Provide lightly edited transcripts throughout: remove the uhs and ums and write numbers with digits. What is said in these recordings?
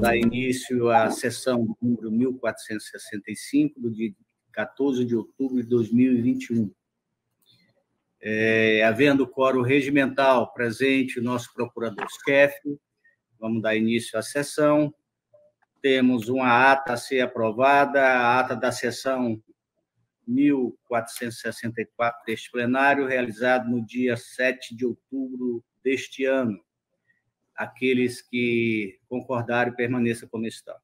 dar início à sessão número 1465, do dia 14 de outubro de 2021. Havendo quórum regimental presente o nosso procurador-chefe, vamos dar início à sessão. Temos uma ata a ser aprovada, a ata da sessão 1464 deste plenário, realizado no dia 7 de outubro deste ano. Aqueles que concordarem, permaneçam como estão.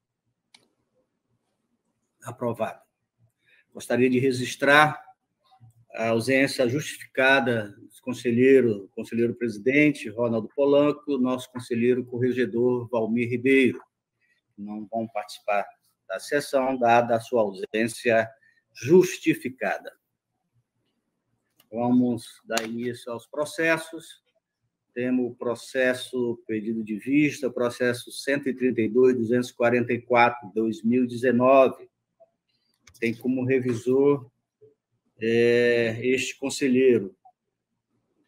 Aprovado. Gostaria de registrar a ausência justificada do conselheiro presidente, Ronaldo Polanco, nosso conselheiro corregedor, Valmir Ribeiro. Não vão participar da sessão, dada a sua ausência justificada. Vamos dar início aos processos. Temos o processo pedido de vista, processo 132.244/2019. Tem como revisor este conselheiro,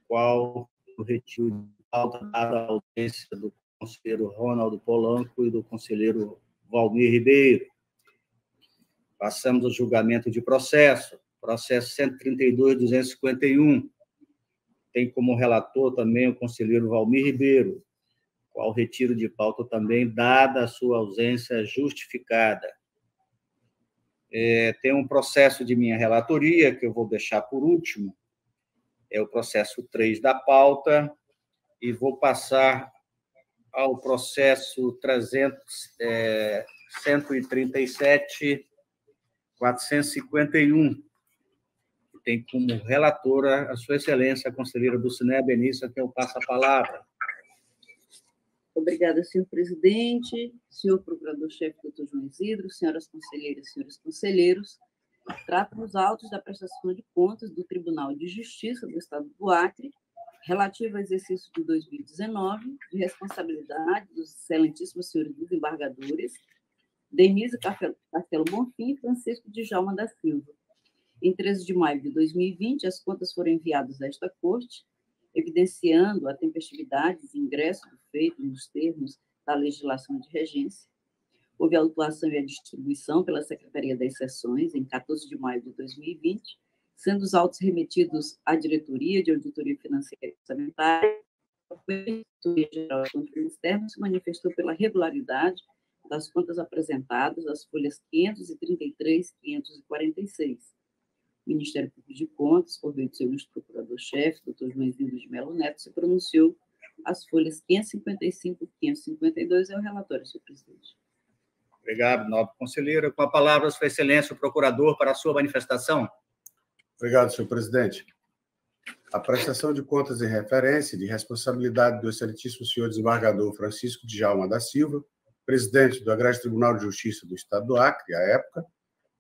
qual o retiro de pauta dada a audiência do conselheiro Ronaldo Polanco e do conselheiro Valmir Ribeiro. Passamos ao julgamento de processo, processo 132.251. Tem como relator também o conselheiro Valmir Ribeiro, qual retiro de pauta também, dada a sua ausência justificada. Tem um processo de minha relatoria, que eu vou deixar por último, é o processo 3 da pauta, e vou passar ao processo 137.451, que tem como relatora a sua excelência, a conselheira Dulcinea Benício, a quem eu passo a palavra. Obrigada, senhor presidente, senhor procurador-chefe, doutor João Isidro, senhoras conselheiras, senhores conselheiros. Trato nos autos da prestação de contas do Tribunal de Justiça do Estado do Acre, relativo ao exercício de 2019, de responsabilidade dos excelentíssimos senhores desembargadores, Denise Castelo Bonfim e Francisco Djalma da Silva. Em 13 de maio de 2020, as contas foram enviadas a esta Corte, evidenciando a tempestividade de ingresso do feito nos termos da legislação de regência. Houve a autuação e a distribuição pela Secretaria das Seções em 14 de maio de 2020, sendo os autos remetidos à Diretoria de Auditoria Financeira e Orçamentária. A Diretoria Geral de Controle Externo se manifestou pela regularidade das contas apresentadas, as folhas 533 e 546. O Ministério Público de Contas, por meio do seu ilustre procurador-chefe, doutor João Isidro de Melo Neto, se pronunciou as folhas 555 e 552, é o relatório, senhor presidente. Obrigado, nobre conselheira. Com a palavra, sua excelência, o procurador, para a sua manifestação. Obrigado, senhor presidente. A prestação de contas em referência de responsabilidade do excelentíssimo senhor desembargador Francisco Djalma da Silva, presidente do Agreste Tribunal de Justiça do Estado do Acre, à época,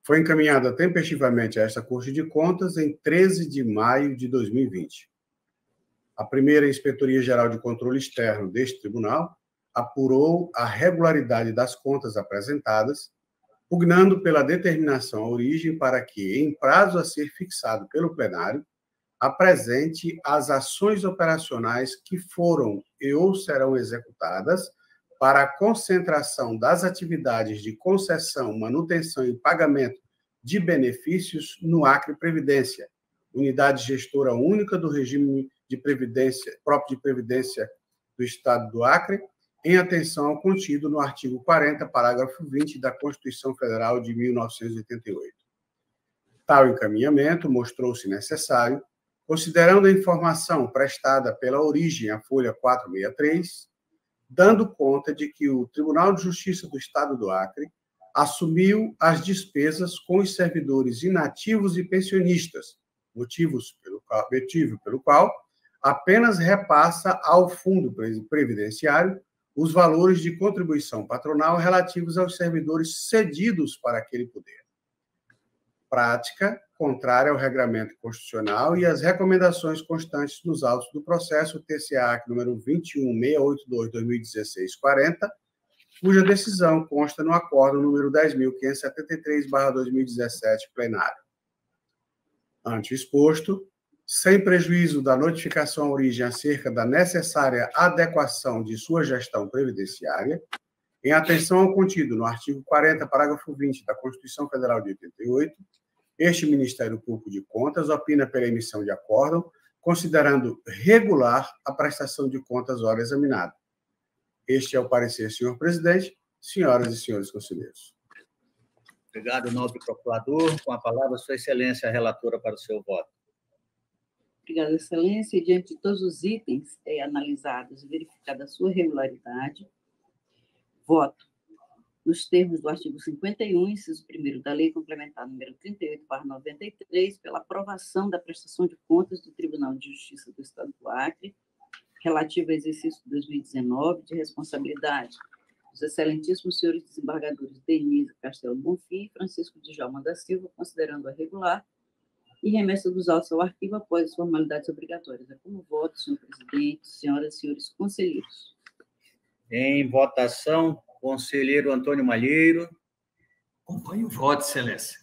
foi encaminhada tempestivamente a esta Corte de Contas em 13 de maio de 2020. A primeira Inspetoria Geral de Controle Externo deste tribunal apurou a regularidade das contas apresentadas, pugnando pela determinação à origem para que, em prazo a ser fixado pelo plenário, apresente as ações operacionais que foram e ou serão executadas para a concentração das atividades de concessão, manutenção e pagamento de benefícios no Acre Previdência, unidade gestora única do regime de previdência, próprio de previdência do Estado do Acre, em atenção ao contido no artigo 40, parágrafo 20 da Constituição Federal de 1988. Tal encaminhamento mostrou-se necessário, considerando a informação prestada pela origem à folha 463, dando conta de que o Tribunal de Justiça do Estado do Acre assumiu as despesas com os servidores inativos e pensionistas, motivo pelo qual apenas repassa ao Fundo Previdenciário os valores de contribuição patronal relativos aos servidores cedidos para aquele poder. Prática contrária ao regramento constitucional e às recomendações constantes nos autos do processo TCA número 21682/2016-40, cuja decisão consta no acordo número 10.573/2017 plenário. Ante o exposto, sem prejuízo da notificação à origem acerca da necessária adequação de sua gestão previdenciária, Em atenção ao contido no artigo 40, parágrafo 20 da Constituição Federal de 88, este Ministério Público de Contas opina pela emissão de acórdão, considerando regular a prestação de contas ora examinada. Este é o parecer, senhor presidente, senhoras e senhores conselheiros. Obrigado, nobre procurador. Com a palavra, Sua Excelência, a relatora, para o seu voto. Obrigada, Excelência. Diante de todos os itens analisados e verificada a sua regularidade, voto nos termos do artigo 51, inciso 1º da Lei Complementar número 38/93, pela aprovação da prestação de contas do Tribunal de Justiça do Estado do Acre, relativa ao exercício de 2019, de responsabilidade dos excelentíssimos senhores desembargadores Denise Castelo Bonfim e Francisco Djalma da Silva, considerando-a regular, e remessa dos autos ao arquivo após as formalidades obrigatórias. É como voto, senhor presidente, senhoras e senhores conselheiros. Em votação, conselheiro Antônio Malheiro. Acompanho o voto, Excelência.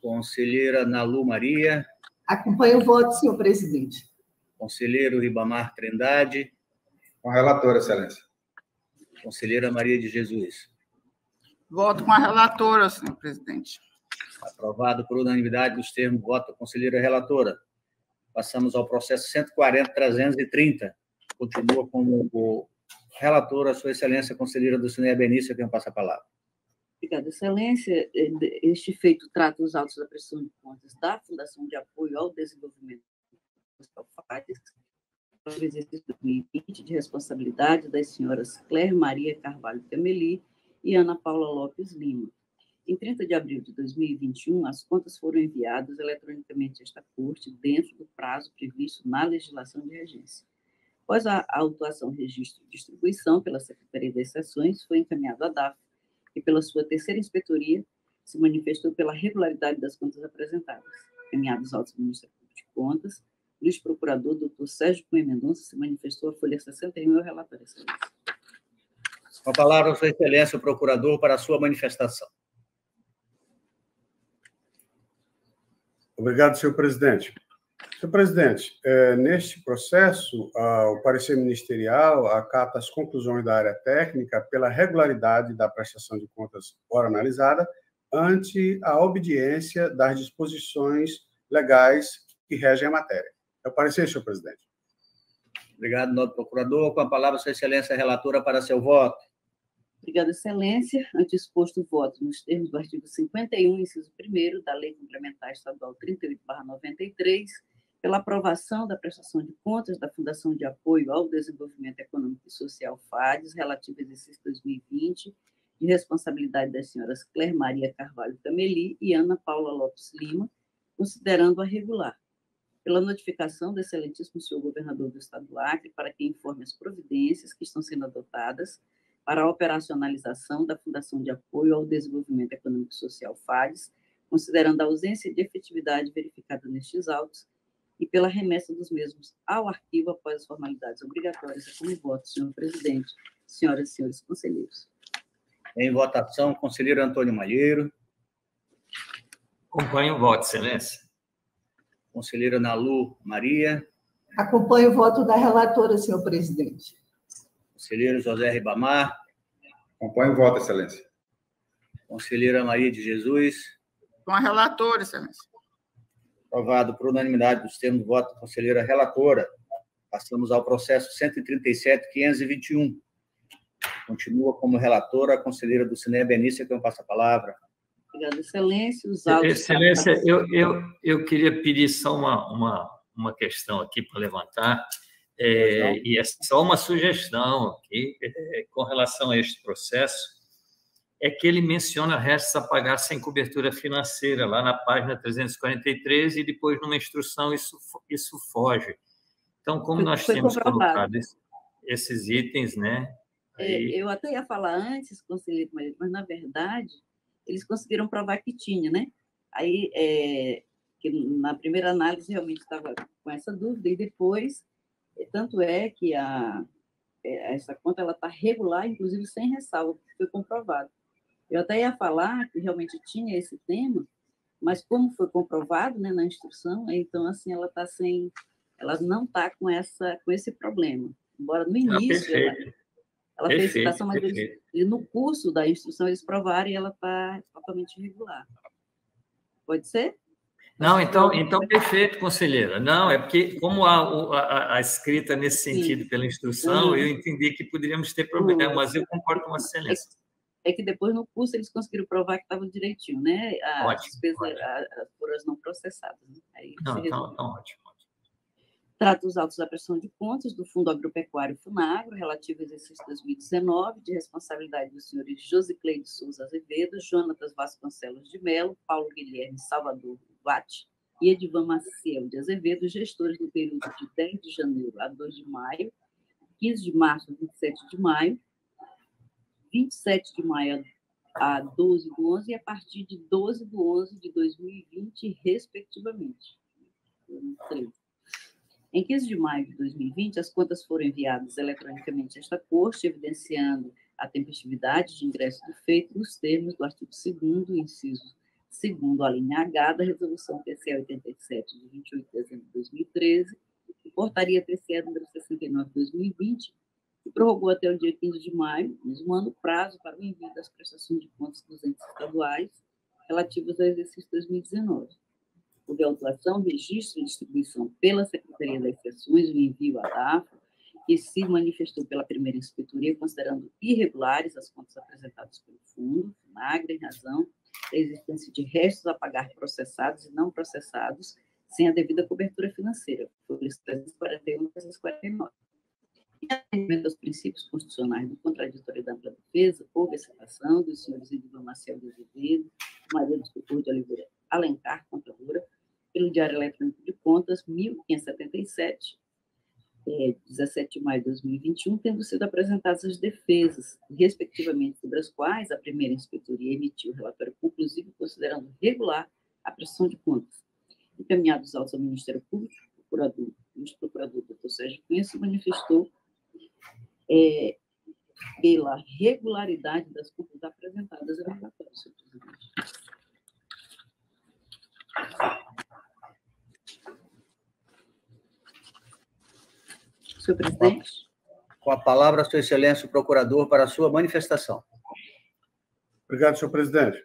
Conselheira Nalu Maria. Acompanho o voto, senhor presidente. Conselheiro Ribamar Trindade. Com a relatora, Excelência. Conselheira Maria de Jesus. Voto com a relatora, senhor presidente. Aprovado por unanimidade dos termos. Voto da conselheira relatora. Passamos ao processo 140.330. Continua como o relator, a Sua Excelência, conselheira do Cineia Benício, quem passa a palavra. Obrigada, Excelência. Este feito trata os autos da prestação de contas da Fundação de Apoio ao Desenvolvimento Social FADES, para o exercício 2020, de responsabilidade das senhoras Claire Maria Carvalho Cameli e Ana Paula Lopes Lima. Em 30 de abril de 2021, as contas foram enviadas eletronicamente a esta Corte dentro do prazo previsto na legislação de regência. Após a autuação, registro e distribuição pela Secretaria das Seções, foi encaminhado à DAF, que, pela sua terceira inspetoria, se manifestou pela regularidade das contas apresentadas. Encaminhados autos do Ministério Público de Contas, o ex-procurador, doutor Sérgio Cunha Mendonça, se manifestou à folha 61 e ao relatório, Excelência. Com a palavra, Sua Excelência, o procurador, para a sua manifestação. Obrigado, senhor presidente. Senhor presidente, neste processo, o parecer ministerial acata as conclusões da área técnica pela regularidade da prestação de contas ora analisada ante a obediência das disposições legais que regem a matéria. É o parecer, senhor presidente. Obrigado, nobre procurador. Com a palavra, Sua Excelência, a relatora, para seu voto. Obrigada, Excelência. Ante exposto o voto nos termos do artigo 51, inciso 1º da Lei Complementar Estadual 38/93, pela aprovação da prestação de contas da Fundação de Apoio ao Desenvolvimento Econômico e Social FADES, relativo ao exercício 2020, de responsabilidade das senhoras Claire Maria Carvalho Cameli e Ana Paula Lopes Lima, considerando-a regular. Pela notificação do excelentíssimo senhor governador do Estado do Acre, para que informe as providências que estão sendo adotadas para a operacionalização da Fundação de Apoio ao Desenvolvimento Econômico e Social FADES, considerando a ausência de efetividade verificada nestes autos, e pela remessa dos mesmos ao arquivo após as formalidades obrigatórias. É como voto, senhor presidente, senhoras e senhores conselheiros. Em votação, conselheiro Antônio Malheiro. Acompanho o voto, Excelência. Conselheira Nalu Maria. Acompanho o voto da relatora, senhor presidente. Conselheiro José Ribamar. Acompanho o voto, Excelência. Conselheira Maria de Jesus. Com a relatora, Excelência. Aprovado por unanimidade dos termos do voto da conselheira relatora. Passamos ao processo 137.521. Continua como relatora a conselheira do Cineia Benício, que eu passo a palavra. Obrigada, Excelência. Os autos... Excelência, eu queria pedir só uma questão aqui para levantar, e é só uma sugestão aqui, com relação a este processo, é que ele menciona restos a pagar sem cobertura financeira, lá na página 343, e depois, numa instrução, isso foge. Então, como nós temos colocado esses itens, né? Aí... Eu até ia falar antes, conselheiro, mas, na verdade, eles conseguiram provar que tinha, né? Aí, que na primeira análise, realmente estava com essa dúvida, e depois, tanto é que essa conta está regular, inclusive sem ressalva, porque foi comprovado. Eu até ia falar que realmente tinha esse tema, mas como foi comprovado, né, na instrução, então, assim, ela não está com esse problema. Embora no início Ela fez citação, mas no curso da instrução eles provaram e ela está totalmente irregular. Pode ser? Não, então perfeito, conselheira. Não, é porque, como a escrita nesse sentido pela instrução, eu entendi que poderíamos ter problema, mas eu concordo com a excelência. É que depois, no curso, eles conseguiram provar que estava direitinho, né? As despesas foram as não processadas. Né? Aí, então, ótimo. Trata os autos da prestação de contas do Fundo Agropecuário FUNAGRO, relativo ao exercício 2019, de responsabilidade dos senhores Josicleide Souza Azevedo, Jonatas Vasconcelos de Melo, Paulo Guilherme Salvador Vatti e Edivan Maciel de Azevedo, gestores no período de 10 de janeiro a 2 de maio, 15 de março a 27 de maio, 27 de maio a 12 do 11 e a partir de 12 do 11 de 2020, respectivamente. Em 15 de maio de 2020, as contas foram enviadas eletronicamente a esta Corte, evidenciando a tempestividade de ingresso do feito nos termos do artigo 2º, inciso 2º, a linha H, da Resolução TCE 87, de 28 de dezembro de 2013, e Portaria TCE número 69 de 2020, que prorrogou até o dia 15 de maio, mesmo ano, o prazo para o envio das prestações de contas dos entes estaduais relativas ao exercício 2019. Houve autuação, registro e distribuição pela Secretaria das Seções, o envio à DAFA, que se manifestou pela primeira inspetoria, considerando irregulares as contas apresentadas pelo Fundo, FUNAGRO, em razão da existência de restos a pagar processados e não processados, sem a devida cobertura financeira, folhas 341 e 349. Em atendimento aos princípios constitucionais do contraditório da ampla defesa, houve a citação dos senhores Edivan Maciel de Azevedo, Maria do Socorro de Oliveira Alencar, contadora, pelo Diário Eletrônico de Contas, 1577, 17 de maio de 2021, tendo sido apresentadas as defesas, respectivamente, sobre as quais a primeira inspetoria emitiu o relatório conclusivo, considerando regular a prestação de contas. Encaminhados autos ao Ministério Público, o procurador Dr. Sérgio Cunha se manifestou pela regularidade das contas apresentadas no relatório, senhor presidente. Senhor presidente. Com a palavra, Sua Excelência, o procurador, para a sua manifestação. Obrigado, senhor presidente.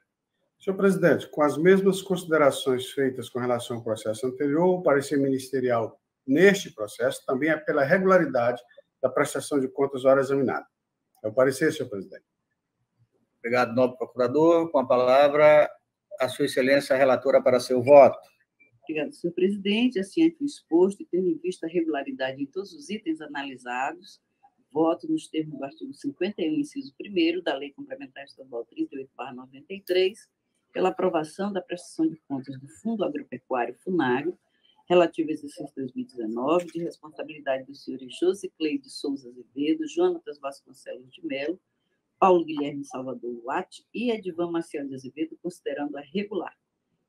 Senhor presidente, com as mesmas considerações feitas com relação ao processo anterior, o parecer ministerial neste processo também é pela regularidade da prestação de contas hora examinada. É o parecer, senhor presidente. Obrigado, nobre procurador. Com a palavra, a Sua Excelência, a relatora, para seu voto. Obrigada, senhor presidente. Assim, ante o exposto e tendo em vista a regularidade em todos os itens analisados, voto nos termos do artigo 51, inciso 1º, da Lei Complementar Estadual 38/93, pela aprovação da prestação de contas do Fundo Agropecuário FUNAGRO, relativo ao exercício 2019, de responsabilidade dos senhores Josicleide Souza Azevedo, Jonatas Vasconcelos de Melo, Paulo Guilherme Salvador Vatti e Edivan Maciel de Azevedo, considerando-a regular.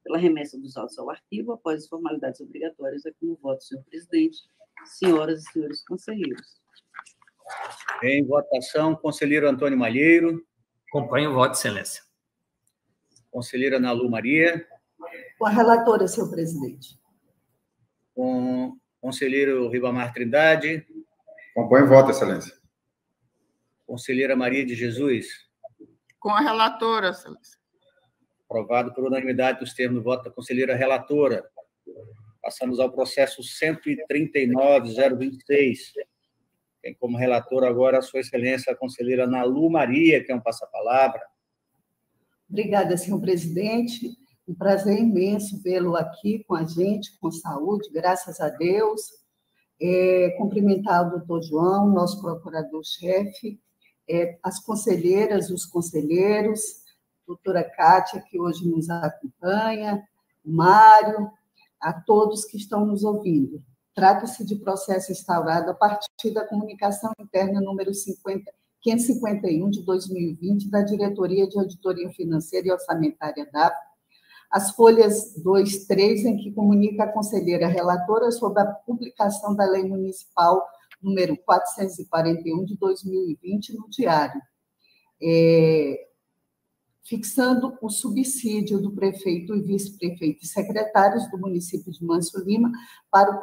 Pela remessa dos autos ao arquivo, após as formalidades obrigatórias, aqui no voto, senhor presidente, senhoras e senhores conselheiros. Em votação, conselheiro Antônio Malheiro. Acompanho o voto, excelência. Conselheira Ana Lu Maria. Com a relatora, senhor presidente. Com conselheiro Ribamar Trindade. Acompanho o voto, excelência. Conselheira Maria de Jesus. Com a relatora, excelência. Aprovado por unanimidade dos termos do voto da conselheira relatora. Passamos ao processo 139.026. Tem como relatora agora a Sua Excelência, a conselheira Ana Lu Maria, que é um passa-palavra. Obrigada, senhor presidente. Um prazer imenso vê-lo aqui com a gente, com saúde, graças a Deus. Cumprimentar o doutor João, nosso procurador-chefe, as conselheiras, os conselheiros, doutora Kátia, que hoje nos acompanha, Mário, a todos que estão nos ouvindo. Trata-se de processo instaurado a partir da comunicação interna número 551 de 2020 da Diretoria de Auditoria Financeira e Orçamentária da as folhas 2, 3, em que comunica a conselheira relatora sobre a publicação da Lei Municipal número 441 de 2020 no Diário. fixando o subsídio do prefeito e vice-prefeito e secretários do município de Mâncio Lima para o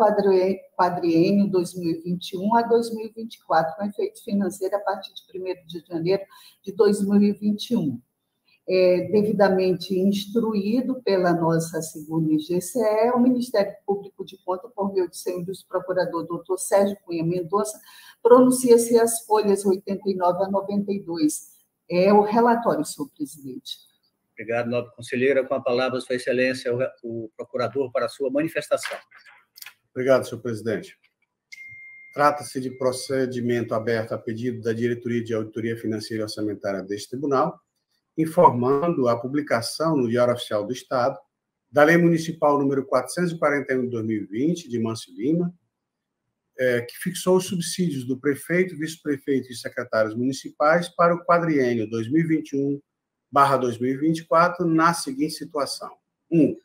quadriênio 2021 a 2024, com efeito financeiro a partir de 1º de janeiro de 2021. Devidamente instruído pela nossa segunda IGCE, o Ministério Público de Contas, por meio do seu ilustre procurador, doutor Sérgio Cunha Mendonça, pronuncia-se as folhas 89 a 92. É o relatório, senhor presidente. Obrigado, nobre conselheira. Com a palavra, Sua Excelência, o procurador, para a sua manifestação. Obrigado, senhor presidente. Trata-se de procedimento aberto a pedido da Diretoria de Auditoria Financeira e Orçamentária deste tribunal, informando a publicação no Diário Oficial do Estado da Lei Municipal número 441 de 2020, de Mâncio Lima, que fixou os subsídios do prefeito, vice-prefeito e secretários municipais para o quadriênio 2021/2024, na seguinte situação. 1.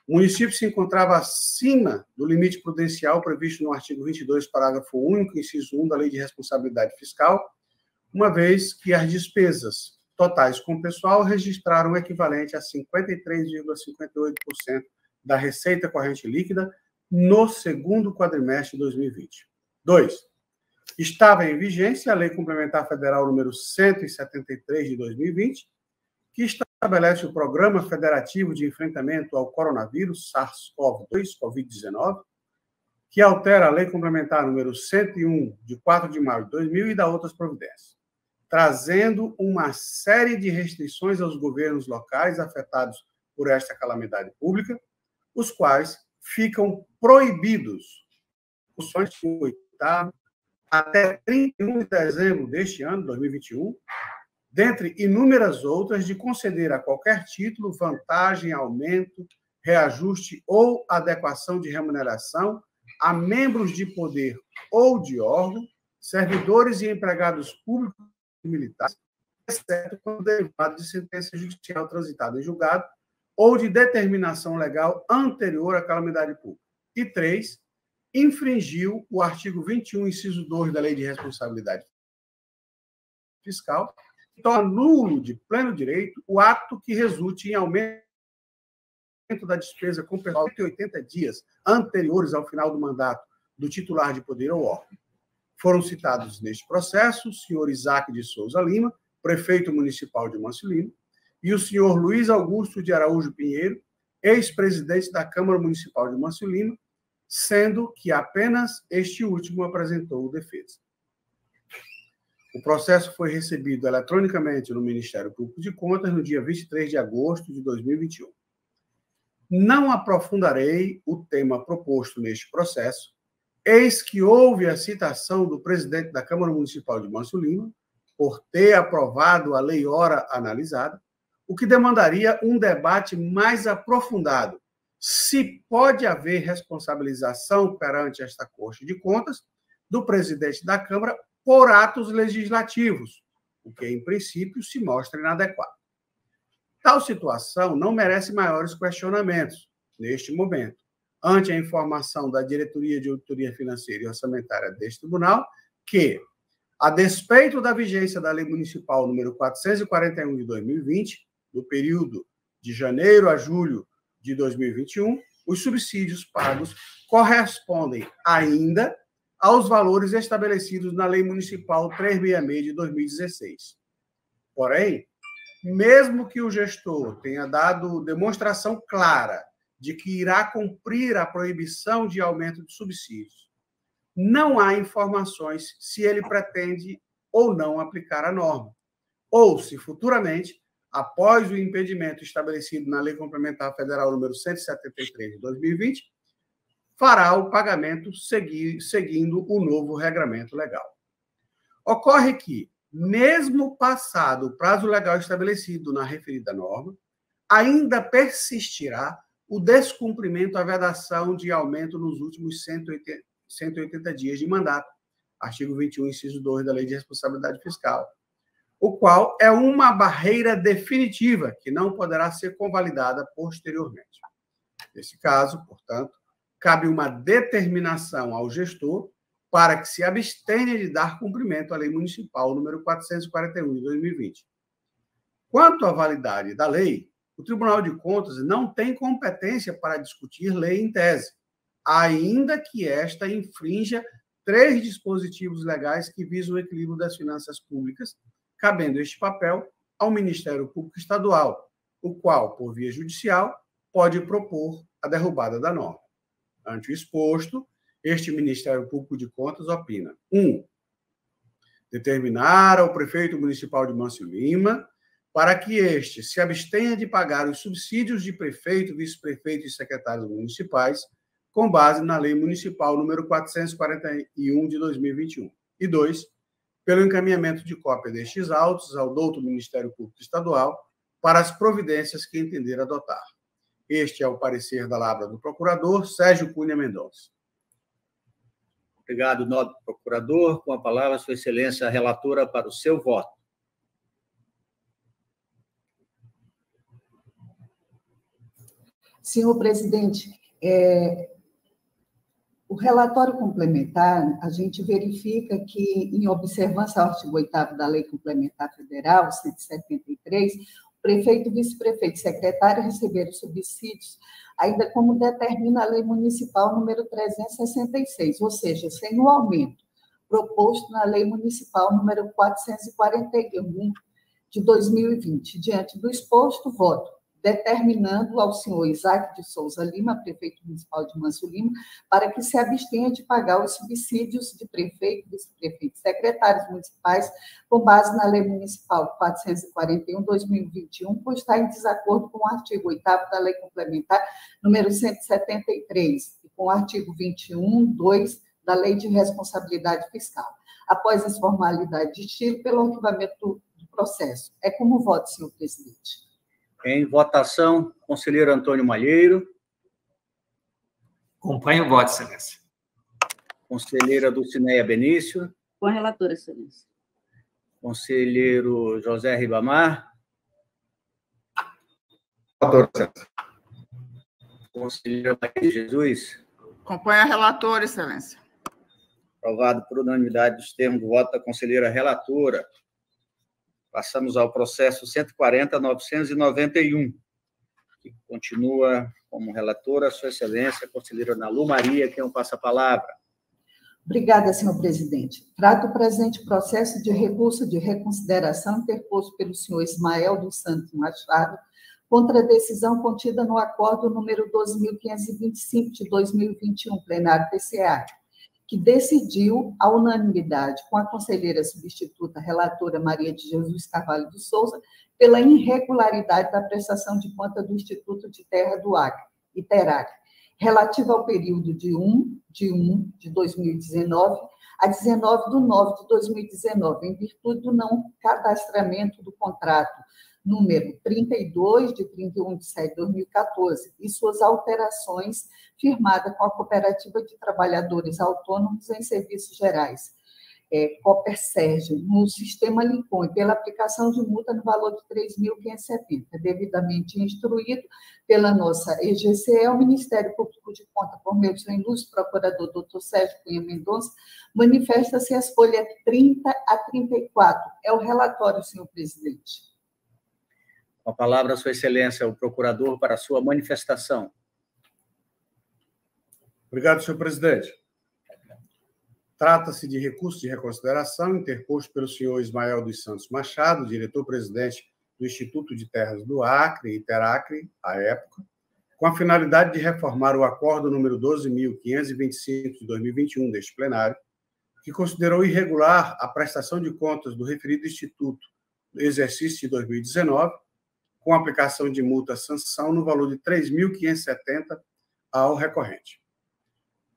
O município se encontrava acima do limite prudencial previsto no artigo 22, parágrafo único, inciso 1 da Lei de Responsabilidade Fiscal, uma vez que as despesas totais com o pessoal registraram o equivalente a 53,58% da receita corrente líquida no segundo quadrimestre de 2020. 2. Estava em vigência a Lei Complementar Federal número 173 de 2020, que estabelece o Programa Federativo de Enfrentamento ao Coronavírus SARS-CoV-2, Covid-19, que altera a Lei Complementar número 101, de 4 de maio de 2000, e dá outras providências, trazendo uma série de restrições aos governos locais afetados por esta calamidade pública, os quais ficam proibidos, os oitavo, até 31 de dezembro deste ano, 2021, dentre inúmeras outras, de conceder a qualquer título vantagem, aumento, reajuste ou adequação de remuneração a membros de poder ou de órgão, servidores e empregados públicos e militares, exceto quando derivado de sentença judicial transitada em julgado ou de determinação legal anterior à calamidade pública. E 3, infringiu o artigo 21, inciso 2 da Lei de Responsabilidade Fiscal, que torna nulo de pleno direito o ato que resulte em aumento da despesa com pessoal de 80 dias anteriores ao final do mandato do titular de poder ou órgão. Foram citados neste processo o senhor Isaac de Souza Lima, prefeito municipal de Mâncio Lima, e o senhor Luiz Augusto de Araújo Pinheiro, ex-presidente da Câmara Municipal de Mâncio Lima, sendo que apenas este último apresentou defesa. O processo foi recebido eletronicamente no Ministério Público de Contas no dia 23 de agosto de 2021. Não aprofundarei o tema proposto neste processo, eis que houve a citação do presidente da Câmara Municipal de Mâncio Lima, por ter aprovado a lei ora analisada, o que demandaria um debate mais aprofundado. Se pode haver responsabilização perante esta Corte de Contas do presidente da Câmara por atos legislativos, o que, em princípio, se mostra inadequado. Tal situação não merece maiores questionamentos, neste momento, ante a informação da Diretoria de Auditoria Financeira e Orçamentária deste tribunal, que, a despeito da vigência da Lei Municipal número 441 de 2020, no período de janeiro a julho de 2021, os subsídios pagos correspondem ainda aos valores estabelecidos na Lei Municipal 366 de 2016. Porém, mesmo que o gestor tenha dado demonstração clara de que irá cumprir a proibição de aumento de subsídios, não há informações se ele pretende ou não aplicar a norma, ou se futuramente, após o impedimento estabelecido na Lei Complementar Federal número 173 de 2020, fará o pagamento seguindo o novo regramento legal. Ocorre que, mesmo passado o prazo legal estabelecido na referida norma, ainda persistirá o descumprimento à vedação de aumento nos últimos 180 dias de mandato, artigo 21, inciso 2 da Lei de Responsabilidade Fiscal, o qual é uma barreira definitiva que não poderá ser convalidada posteriormente. Nesse caso, portanto, cabe uma determinação ao gestor para que se abstenha de dar cumprimento à Lei Municipal número 441 de 2020. Quanto à validade da lei, o Tribunal de Contas não tem competência para discutir lei em tese, ainda que esta infrinja 3 dispositivos legais que visam o equilíbrio das finanças públicas, cabendo este papel ao Ministério Público Estadual, o qual, por via judicial, pode propor a derrubada da norma. Ante o exposto, este Ministério Público de Contas opina: 1. Determinar ao prefeito municipal de Mâncio Lima para que este se abstenha de pagar os subsídios de prefeito, vice-prefeito e secretários municipais, com base na Lei Municipal número 441 de 2021. E 2, pelo encaminhamento de cópia destes autos ao douto Ministério Público Estadual para as providências que entender adotar. Este é o parecer da lavra do procurador Sérgio Cunha Mendonça. Obrigado, nobre procurador. Com a palavra, Sua Excelência, a relatora, para o seu voto. Senhor presidente, o relatório complementar, a gente verifica que, em observância ao artigo 8º da Lei Complementar Federal, 173, o prefeito, vice-prefeito e secretário receberam subsídios, ainda como determina a Lei Municipal número 366, ou seja, sem o aumento proposto na Lei Municipal número 441 de 2020. Diante do exposto, voto determinando ao senhor Isaac de Souza Lima, prefeito municipal de Mâncio Lima, para que se abstenha de pagar os subsídios de prefeito, vice-prefeito e secretários municipais com base na Lei Municipal 441/2021, pois está em desacordo com o artigo 8º da Lei Complementar número 173 e com o artigo 21(2) da Lei de Responsabilidade Fiscal. Após as formalidades de estilo, pelo arquivamento do processo. É como voto, senhor presidente. Em votação, conselheiro Antônio Malheiro. Acompanho o voto, Excelência. Conselheira Dulcineia Benício. Com a relatora, Excelência. Conselheiro José Ribamar. Relator, Excelência. Conselheira Maria de Jesus. Acompanha a relatora, Excelência. Aprovado por unanimidade dos termos do voto da conselheira relatora. Passamos ao processo 140.991, que continua como relatora, Sua Excelência, a conselheira Ana Lu Maria, quem passa a palavra. Obrigada, senhor presidente. Trato o presente processo de recurso de reconsideração interposto pelo senhor Ismael dos Santos Machado contra a decisão contida no acordo número 12.525 de 2021, plenário TCA, que decidiu, à unanimidade, com a conselheira substituta relatora Maria de Jesus Carvalho de Souza, pela irregularidade da prestação de conta do Instituto de Terra do Acre, ITERAC, relativa ao período de 1 de 2019 a 19/9 de 2019, em virtude do não cadastramento do contrato número 32, de 31 de 7 de 2014, e suas alterações firmada com a Cooperativa de Trabalhadores Autônomos em Serviços Gerais, Coperserge, no sistema Lincoln, pela aplicação de multa no valor de R$ 3.570, devidamente instruído pela nossa EGCE, o Ministério Público de Contas, por meio do seu ilustre procurador, doutor Sérgio Cunha Mendonça, manifesta-se as folhas 30 a 34. É o relatório, senhor presidente. Com a palavra, Sua Excelência, o procurador, para a sua manifestação. Obrigado, senhor presidente. Trata-se de recurso de reconsideração interposto pelo senhor Ismael dos Santos Machado, diretor-presidente do Instituto de Terras do Acre, ITERACRE, à época, com a finalidade de reformar o acordo número 12.525 de 2021 deste plenário, que considerou irregular a prestação de contas do referido instituto no exercício de 2019, com aplicação de multa-sanção no valor de R$ 3.570 ao recorrente.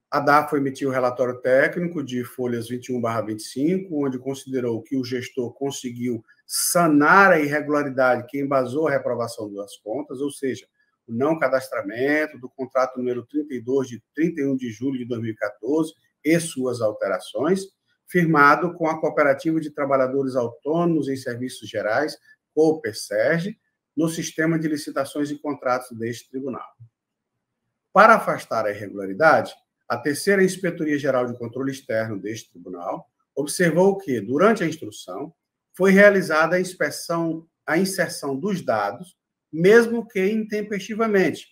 A DAFO emitiu o relatório técnico de folhas 21/25, onde considerou que o gestor conseguiu sanar a irregularidade que embasou a reprovação das contas, ou seja, o não cadastramento do contrato número 32, de 31 de julho de 2014, e suas alterações, firmado com a Cooperativa de Trabalhadores Autônomos em Serviços Gerais, Coperserge, no sistema de licitações e contratos deste tribunal. Para afastar a irregularidade, a terceira Inspetoria-Geral de Controle Externo deste tribunal observou que, durante a instrução, foi realizada a inspeção a inserção dos dados, mesmo que intempestivamente,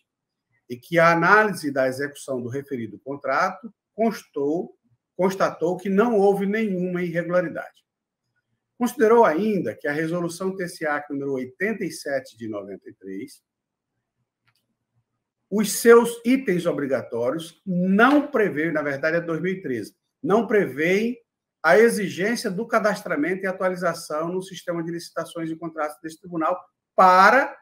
e que a análise da execução do referido contrato constatou que não houve nenhuma irregularidade. Considerou ainda que a Resolução TCAC número 87 de 93, os seus itens obrigatórios não prevêem, na verdade é 2013, não prevêem a exigência do cadastramento e atualização no sistema de licitações e contratos deste tribunal para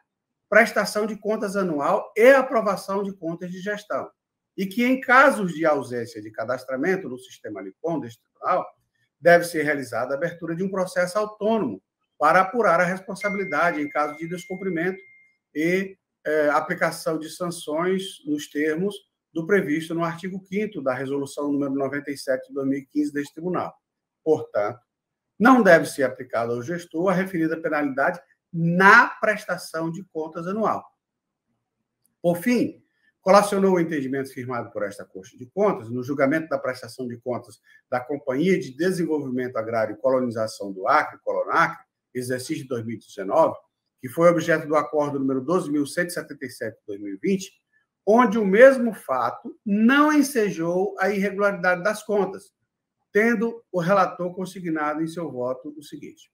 prestação de contas anual e aprovação de contas de gestão. E que, em casos de ausência de cadastramento no sistema LICOM deste tribunal, deve ser realizada a abertura de um processo autônomo para apurar a responsabilidade em caso de descumprimento e aplicação de sanções nos termos do previsto no artigo 5º da Resolução número 97 de 2015 deste tribunal. Portanto, não deve ser aplicada ao gestor a referida penalidade na prestação de contas anual. Por fim, colacionou o entendimento firmado por esta Corte de Contas no julgamento da prestação de contas da Companhia de Desenvolvimento Agrário e Colonização do Acre, Colonacre, exercício de 2019, que foi objeto do acordo número 12.177 de 2020, onde o mesmo fato não ensejou a irregularidade das contas, tendo o relator consignado em seu voto o seguinte: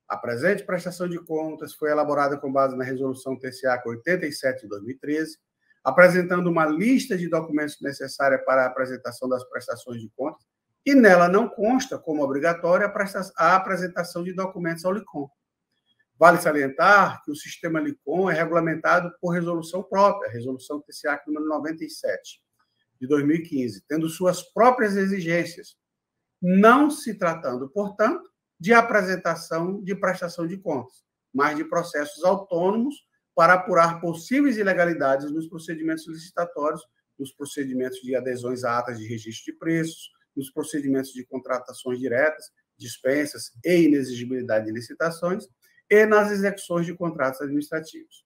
a presente prestação de contas foi elaborada com base na Resolução TCAC 87 de 2013, apresentando uma lista de documentos necessária para a apresentação das prestações de contas, e nela não consta como obrigatória a apresentação de documentos ao LICOM. Vale salientar que o sistema LICOM é regulamentado por resolução própria, Resolução TCAC número 97 de 2015, tendo suas próprias exigências, não se tratando, portanto, de apresentação de prestação de contas, mas de processos autônomos para apurar possíveis ilegalidades nos procedimentos licitatórios, nos procedimentos de adesões a atas de registro de preços, nos procedimentos de contratações diretas, dispensas e inexigibilidade de licitações, e nas execuções de contratos administrativos.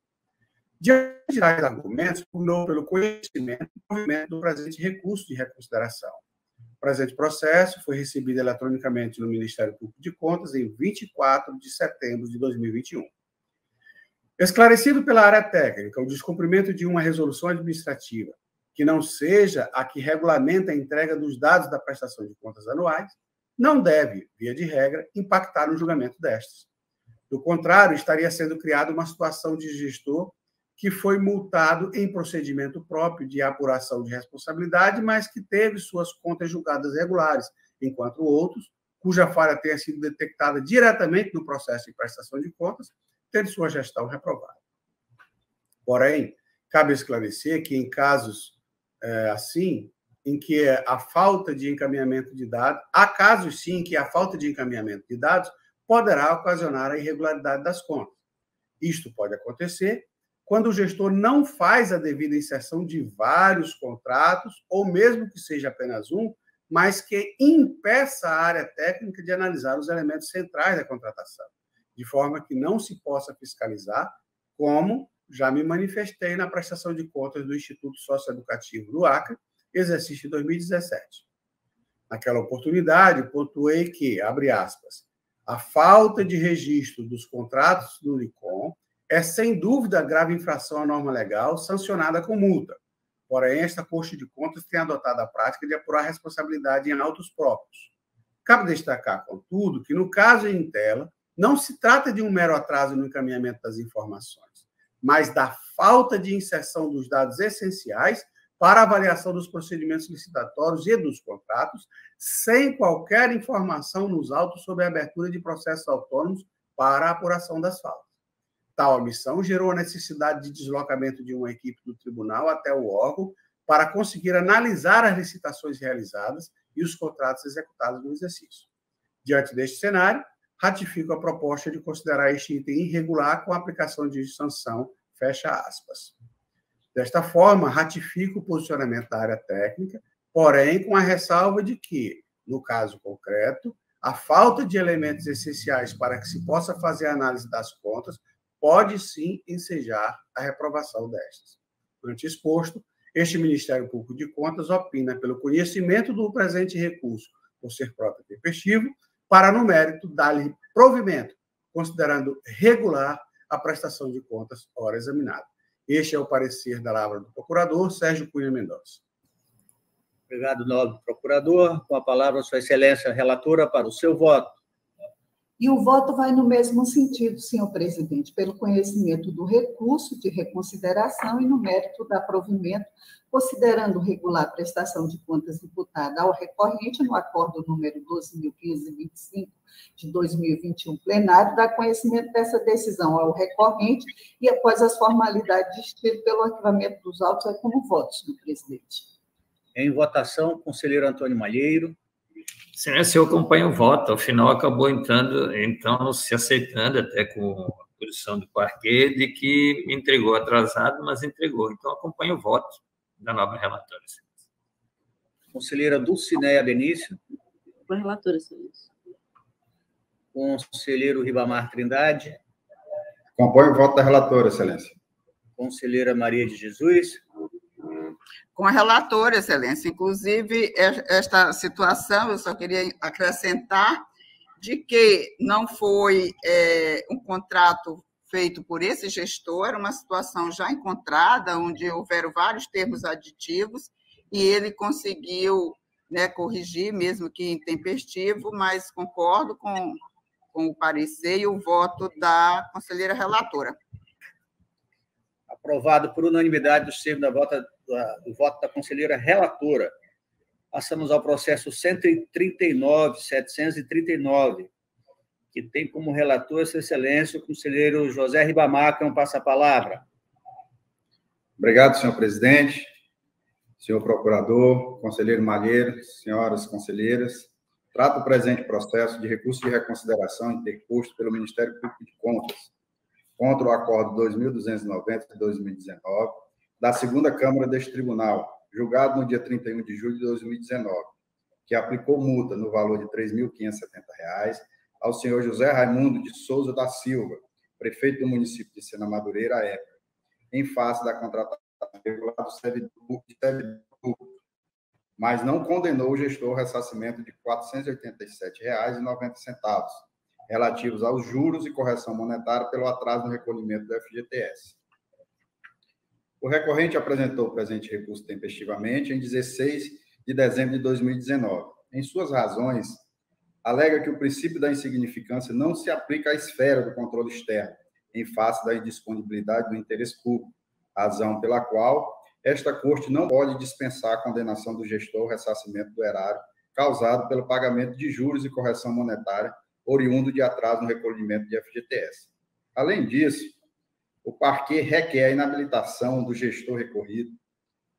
Diante de tais argumentos, pugnou pelo conhecimento e movimento do presente recurso de reconsideração. O presente processo foi recebido eletronicamente no Ministério Público de Contas em 24 de setembro de 2021. Esclarecido pela área técnica o descumprimento de uma resolução administrativa que não seja a que regulamenta a entrega dos dados da prestação de contas anuais, não deve, via de regra, impactar no julgamento destas. Do contrário, estaria sendo criada uma situação de gestor que foi multado em procedimento próprio de apuração de responsabilidade, mas que teve suas contas julgadas regulares, enquanto outros, cuja falha tenha sido detectada diretamente no processo de prestação de contas, teve sua gestão reprovada. Porém, cabe esclarecer que em casos assim, em que a falta de encaminhamento de dados, há casos, sim, que a falta de encaminhamento de dados poderá ocasionar a irregularidade das contas. Isto pode acontecer quando o gestor não faz a devida inserção de vários contratos, ou mesmo que seja apenas um, mas que impeça a área técnica de analisar os elementos centrais da contratação, de forma que não se possa fiscalizar, como já me manifestei na prestação de contas do Instituto Socioeducativo do Acre, exercício de 2017. Naquela oportunidade, pontuei que, abre aspas, a falta de registro dos contratos do LICOM é, sem dúvida, grave infração à norma legal, sancionada com multa. Porém, esta Corte de Contas tem adotado a prática de apurar a responsabilidade em autos próprios. Cabe destacar, contudo, que, no caso em tela, não se trata de um mero atraso no encaminhamento das informações, mas da falta de inserção dos dados essenciais para a avaliação dos procedimentos licitatórios e dos contratos, sem qualquer informação nos autos sobre a abertura de processos autônomos para a apuração das faltas. Tal omissão gerou a necessidade de deslocamento de uma equipe do tribunal até o órgão para conseguir analisar as licitações realizadas e os contratos executados no exercício. Diante deste cenário, ratifico a proposta de considerar este item irregular com a aplicação de sanção, fecha aspas. Desta forma, ratifico o posicionamento da área técnica, porém com a ressalva de que, no caso concreto, a falta de elementos essenciais para que se possa fazer a análise das contas pode sim ensejar a reprovação destas. Ante exposto, este Ministério Público de Contas opina pelo conhecimento do presente recurso, por ser próprio e tempestivo, para, no mérito, dar-lhe provimento considerando regular a prestação de contas ora examinada. Este é o parecer da palavra do procurador Sérgio Cunha Mendonça. Obrigado, nobre procurador. Com a palavra, Sua Excelência, relatora, para o seu voto. E o voto vai no mesmo sentido, senhor presidente, pelo conhecimento do recurso de reconsideração e no mérito do provimento, considerando regular a prestação de contas imputada ao recorrente no acordo número 12.525 de 2021 plenário, dá conhecimento dessa decisão ao recorrente e, após as formalidades descritas pelo arquivamento dos autos, é como voto, senhor presidente. Em votação, conselheiro Antônio Malheiro. Excelência, eu acompanho o voto. Ao final, acabou entrando, então, se aceitando, até com a posição do parquê, de que entregou atrasado, mas entregou. Então, acompanho o voto da nobre relatora. Conselheira Dulcineia Benício. Com a relatora, excelência. Conselheiro Ribamar Trindade. Acompanho o voto da relatora, excelência. Conselheira Maria de Jesus. Com a relatora, excelência. Inclusive, esta situação, eu só queria acrescentar de que não foi um contrato feito por esse gestor, era uma situação já encontrada, onde houveram vários termos aditivos, e ele conseguiu, né, corrigir, mesmo que intempestivo, mas concordo com o parecer e o voto da conselheira relatora. Aprovado por unanimidade dos termos do voto da conselheira relatora. Passamos ao processo 139.739, que tem como relator, Sua Excelência, o conselheiro José Ribamar, que passa a palavra. Obrigado, senhor presidente, senhor procurador, conselheiro Malheiro, senhoras conselheiras. Trato o presente processo de recurso de reconsideração interposto pelo Ministério Público de Contas contra o acordo 2290 de 2019 da segunda Câmara deste Tribunal, julgado no dia 31 de julho de 2019, que aplicou multa no valor de R$ 3.570 ao senhor José Raimundo de Souza da Silva, prefeito do município de Sena Madureira, à época, em face da contratação regular do servidor público, mas não condenou o gestor ao ressarcimento de R$ 487,90, relativos aos juros e correção monetária pelo atraso no recolhimento do FGTS. O recorrente apresentou o presente recurso tempestivamente em 16 de dezembro de 2019. Em suas razões, alega que o princípio da insignificância não se aplica à esfera do controle externo, em face da indisponibilidade do interesse público, razão pela qual esta Corte não pode dispensar a condenação do gestor ao ressarcimento do erário causado pelo pagamento de juros e correção monetária oriundo de atraso no recolhimento de FGTS. Além disso, o parquê requer a inabilitação do gestor recorrido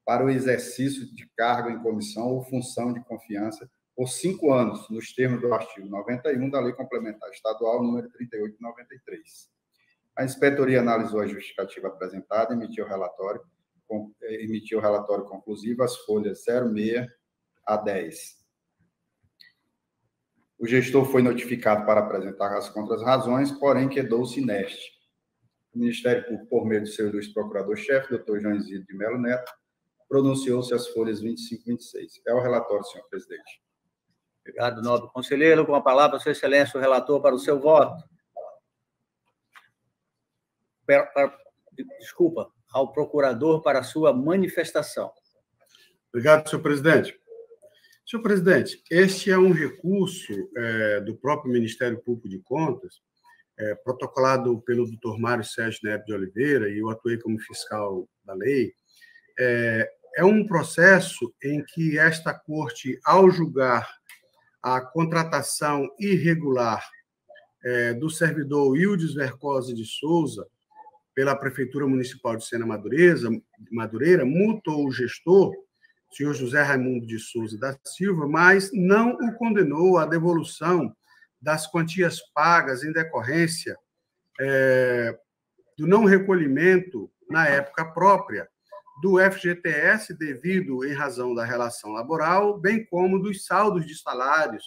para o exercício de cargo em comissão ou função de confiança por 5 anos, nos termos do artigo 91 da Lei Complementar Estadual número 3893. A inspetoria analisou a justificativa apresentada e emitiu o relatório conclusivo, as folhas 06 a 10. O gestor foi notificado para apresentar as contras-razões, porém quedou-se ineste. O Ministério Público, por meio do seu ilustre procurador-chefe, doutor João Isidro de Melo Neto, pronunciou-se as folhas 25 e 26. É o relatório, senhor presidente. Obrigado, nobre conselheiro. Com a palavra, Sua Excelência, o relator, para o seu voto. Desculpa, ao procurador para a sua manifestação. Obrigado, senhor presidente. Senhor presidente, este é um recurso do próprio Ministério Público de Contas, protocolado pelo doutor Mário Sérgio Neto de Oliveira, e eu atuei como fiscal da lei. É um processo em que esta Corte, ao julgar a contratação irregular do servidor Ildes Vercosa de Souza pela Prefeitura Municipal de Sena Madureira, multou o gestor, senhor José Raimundo de Souza da Silva, mas não o condenou à devolução das quantias pagas em decorrência do não recolhimento, na época própria, do FGTS, devido em razão da relação laboral, bem como dos saldos de salários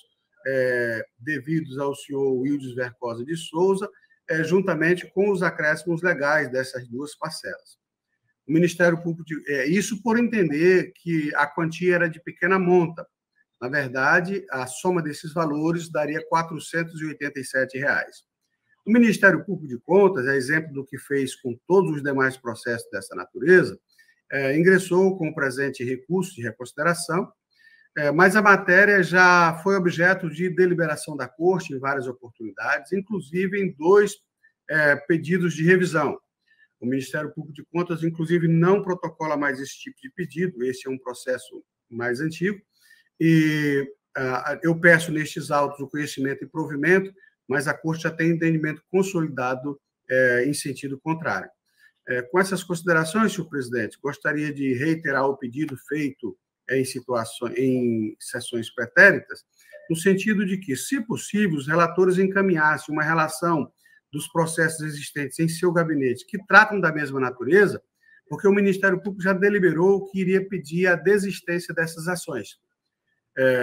devidos ao senhor Wildes Vercosa de Souza, juntamente com os acréscimos legais dessas duas parcelas. O Ministério Público, isso por entender que a quantia era de pequena monta. Na verdade, a soma desses valores daria R$ 487. O Ministério Público de Contas, é exemplo do que fez com todos os demais processos dessa natureza, ingressou com o presente recurso de reconsideração, mas a matéria já foi objeto de deliberação da Corte em várias oportunidades, inclusive em 2 pedidos de revisão. O Ministério Público de Contas, inclusive, não protocola mais esse tipo de pedido, esse é um processo mais antigo, e eu peço nestes autos o conhecimento e provimento, mas a Corte já tem entendimento consolidado em sentido contrário. Com essas considerações, senhor presidente, gostaria de reiterar o pedido feito em sessões pretéritas, no sentido de que, se possível, os relatores encaminhassem uma relação dos processos existentes em seu gabinete que tratam da mesma natureza, porque o Ministério Público já deliberou que iria pedir a desistência dessas ações.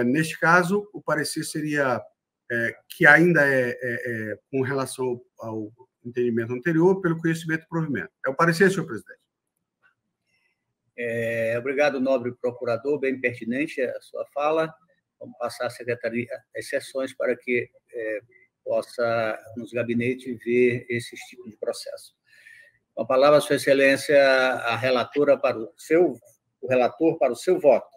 Neste caso, o parecer seria que ainda com relação ao entendimento anterior, pelo conhecimento e provimento. É o parecer, senhor presidente. Obrigado, nobre procurador, bem pertinente a sua fala. Vamos passar à secretaria as sessões para que possa, nos gabinetes, ver esse tipo de processo. Com a palavra, Sua Excelência, a relatora o relator para o seu voto.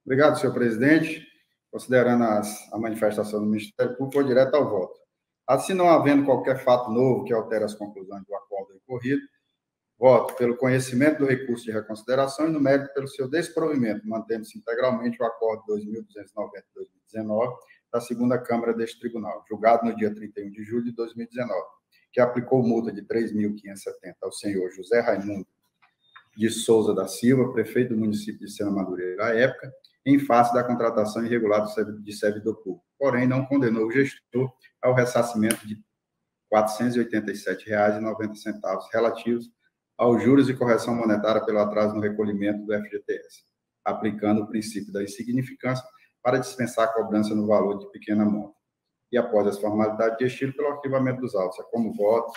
Obrigado, senhor presidente. Considerando a manifestação do Ministério Público, vou direto ao voto. Assim, não havendo qualquer fato novo que altere as conclusões do acordo ocorrido, voto pelo conhecimento do recurso de reconsideração e, no mérito, pelo seu desprovimento, mantendo-se integralmente o acordo 2290-2019 da segunda Câmara deste Tribunal, julgado no dia 31 de julho de 2019, que aplicou multa de R$ 3.570 ao senhor José Raimundo de Souza da Silva, prefeito do município de Sena Madureira à época, em face da contratação irregular de servidor público. Porém, não condenou o gestor ao ressarcimento de R$ 487,90 relativos aos juros e correção monetária pelo atraso no recolhimento do FGTS, aplicando o princípio da insignificância para dispensar a cobrança no valor de pequena monta. E, após as formalidades de estilo, pelo arquivamento dos autos. É como voto,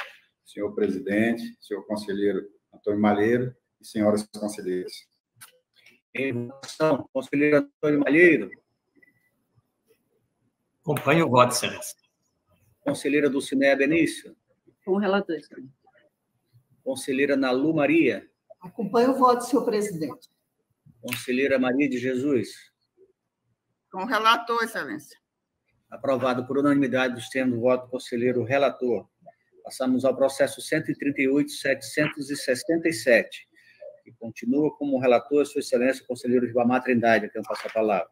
senhor presidente, senhor conselheiro Antônio Malheiro e senhoras conselheiras. Em votação, conselheiro Antônio Malheiro. Acompanho o voto, excelência. Conselheira Dulcinéia Benício. Com o relator, excelência. Conselheira Nalu Maria. Acompanho o voto, senhor presidente. Conselheira Maria de Jesus. Com o relator, excelência. Aprovado por unanimidade dos termos do voto do conselheiro relator. Passamos ao processo 138.767, que continua como relator, Sua Excelência, o conselheiro Ribamar Trindade, a quem eu passo a palavra.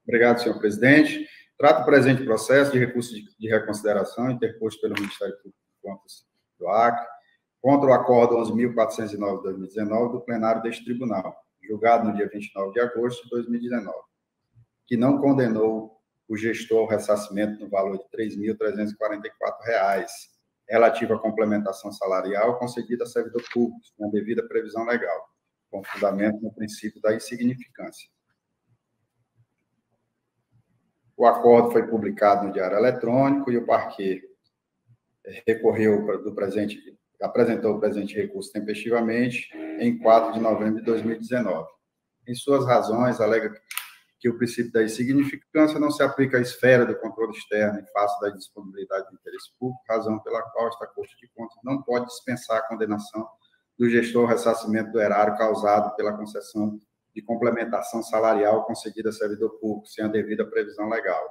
Obrigado, senhor presidente. Trato o presente processo de recurso de reconsideração interposto pelo Ministério Público de Contas do Acre contra o acordo 11.409/2019 do plenário deste tribunal, julgado no dia 29 de agosto de 2019, que não condenou o gestor ao ressarcimento no valor de R$ 3.344, relativo à complementação salarial concedida a servidor público, na devida previsão legal, com fundamento no princípio da insignificância. O acordo foi publicado no Diário Eletrônico e o parquê apresentou o presente recurso tempestivamente em 4 de novembro de 2019. Em suas razões, alega que o princípio da insignificância não se aplica à esfera do controle externo em face da disponibilidade do interesse público, razão pela qual esta Corte de Contas não pode dispensar a condenação do gestor ao ressarcimento do erário causado pela concessão de complementação salarial concedida a servidor público, sem a devida previsão legal.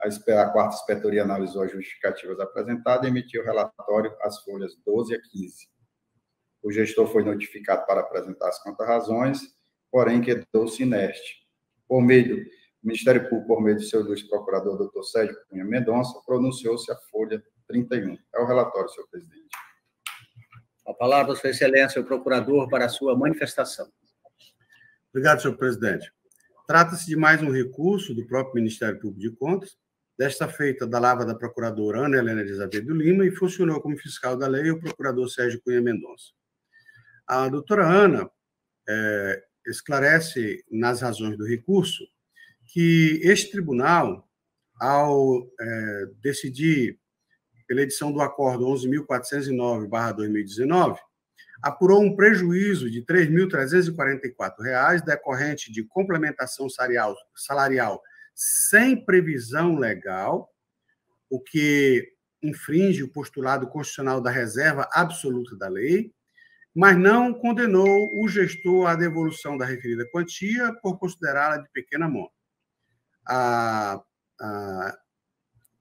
A quarta inspetoria analisou as justificativas apresentadas e emitiu o relatório às folhas 12 a 15. O gestor foi notificado para apresentar as contrarrazões, porém quedou-se inerte. O Ministério Público, por meio do seu ilustre procurador, doutor Sérgio Cunha Mendonça, pronunciou-se a folha 31. É o relatório, senhor presidente. A palavra, Sua Excelência, o procurador, para a sua manifestação. Obrigado, senhor presidente. Trata-se de mais um recurso do próprio Ministério Público de Contas, desta feita da lava da procuradora Ana Helena de Azevedo Lima, e funcionou como fiscal da lei o procurador Sérgio Cunha Mendonça. A doutora Ana esclarece nas razões do recurso que este tribunal, ao decidir pela edição do acordo 11.409/2019, apurou um prejuízo de R$ 3.344 decorrente de complementação salarial sem previsão legal, o que infringe o postulado constitucional da reserva absoluta da lei, mas não condenou o gestor à devolução da referida quantia por considerá-la de pequena monta. A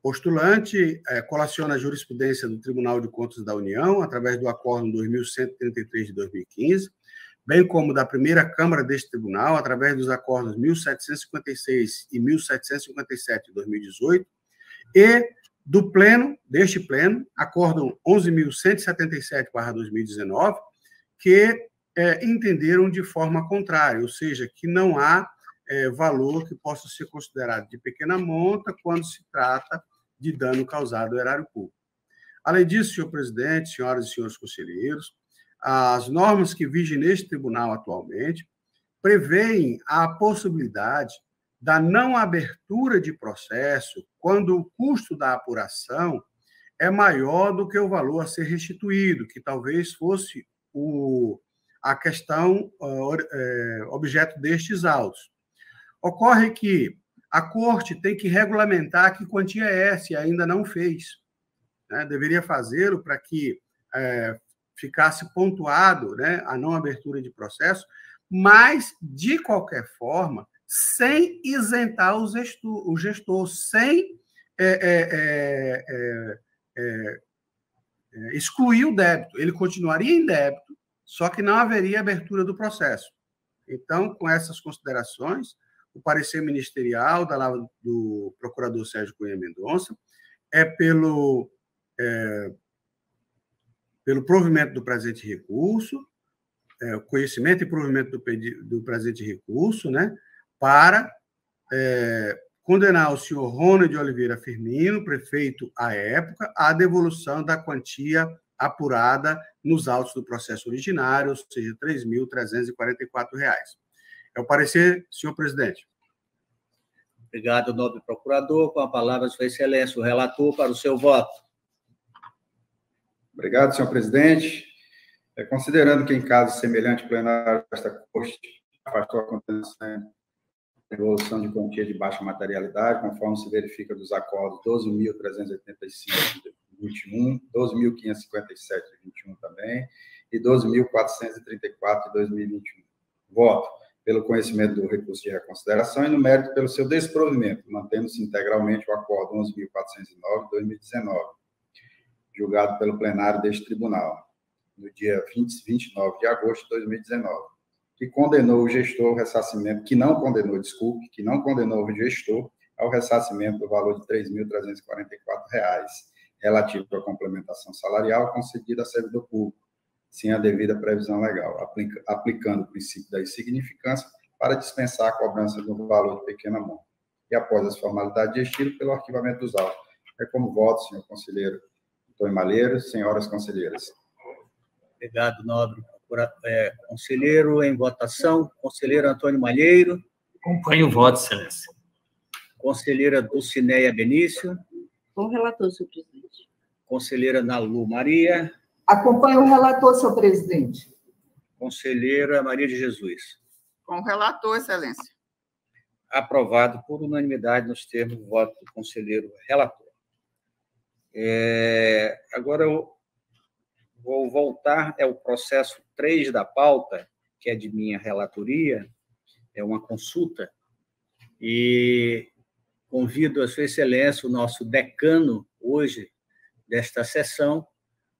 postulante colaciona a jurisprudência do Tribunal de Contas da União, através do Acórdão 2133 de 2015, bem como da primeira Câmara deste Tribunal, através dos Acórdãos 1756 e 1757 de 2018, e deste Pleno, Acórdão 11.177/2019, que entenderam de forma contrária, ou seja, que não há valor que possa ser considerado de pequena monta quando se trata de dano causado ao erário público. Além disso, senhor presidente, senhoras e senhores conselheiros, as normas que vigem neste tribunal atualmente prevêem a possibilidade da não abertura de processo quando o custo da apuração é maior do que o valor a ser restituído, que talvez fosse a questão objeto destes autos. Ocorre que a Corte tem que regulamentar que quantia é essa e ainda não fez. Né? Deveria fazê-lo para que ficasse pontuado, né, a não abertura de processo, mas, de qualquer forma, sem isentar o gestor, sem excluir o débito. Ele continuaria em débito, só que não haveria abertura do processo. Então, com essas considerações, o parecer ministerial do procurador Sérgio Cunha Mendonça é pelo provimento do presente recurso, conhecimento e provimento do presente recurso, né, para condenar o senhor Rony de Oliveira Firmino, prefeito à época, à devolução da quantia apurada nos autos do processo originário, ou seja, R$ 3.344. É o parecer, senhor presidente. Obrigado, nobre procurador. Com a palavra, sua excelência, o relator, para o seu voto. Obrigado, senhor presidente. Considerando que, em caso semelhante, o plenário desta Corte afastou a condenação de devolução de quantia de baixa materialidade, conforme se verifica dos acordos 12.385 de 21, 12.557 de 21 também, e 12.434 de 2021. Voto pelo conhecimento do recurso de reconsideração e, no mérito, pelo seu desprovimento, mantendo-se integralmente o acordo 11.409 de 2019, julgado pelo plenário deste tribunal, no dia 29 de agosto de 2019, que condenou o gestor ao ressarcimento, que não condenou o gestor ao ressarcimento do valor de R$ 3.344, relativo à complementação salarial concedida a servidor público, sem a devida previsão legal, aplicando o princípio da insignificância para dispensar a cobrança do valor de pequena monta. E, após as formalidades de estilo, pelo arquivamento dos autos. Como voto, senhor conselheiro Antônio Malheiro, senhoras conselheiras. Obrigado, nobre conselheiro. Em votação, conselheiro Antônio Malheiro. Acompanho o voto, excelência. Conselheira Dulcineia Benício. Com o relator, senhor presidente. Conselheira Nalu Maria. Acompanho o relator, senhor presidente. Conselheira Maria de Jesus. Com o relator, excelência. Aprovado por unanimidade nos termos do voto do conselheiro relator. Agora eu vou voltar ao processo 3 da pauta, que é de minha relatoria, é uma consulta, e convido a sua excelência, o nosso decano hoje desta sessão,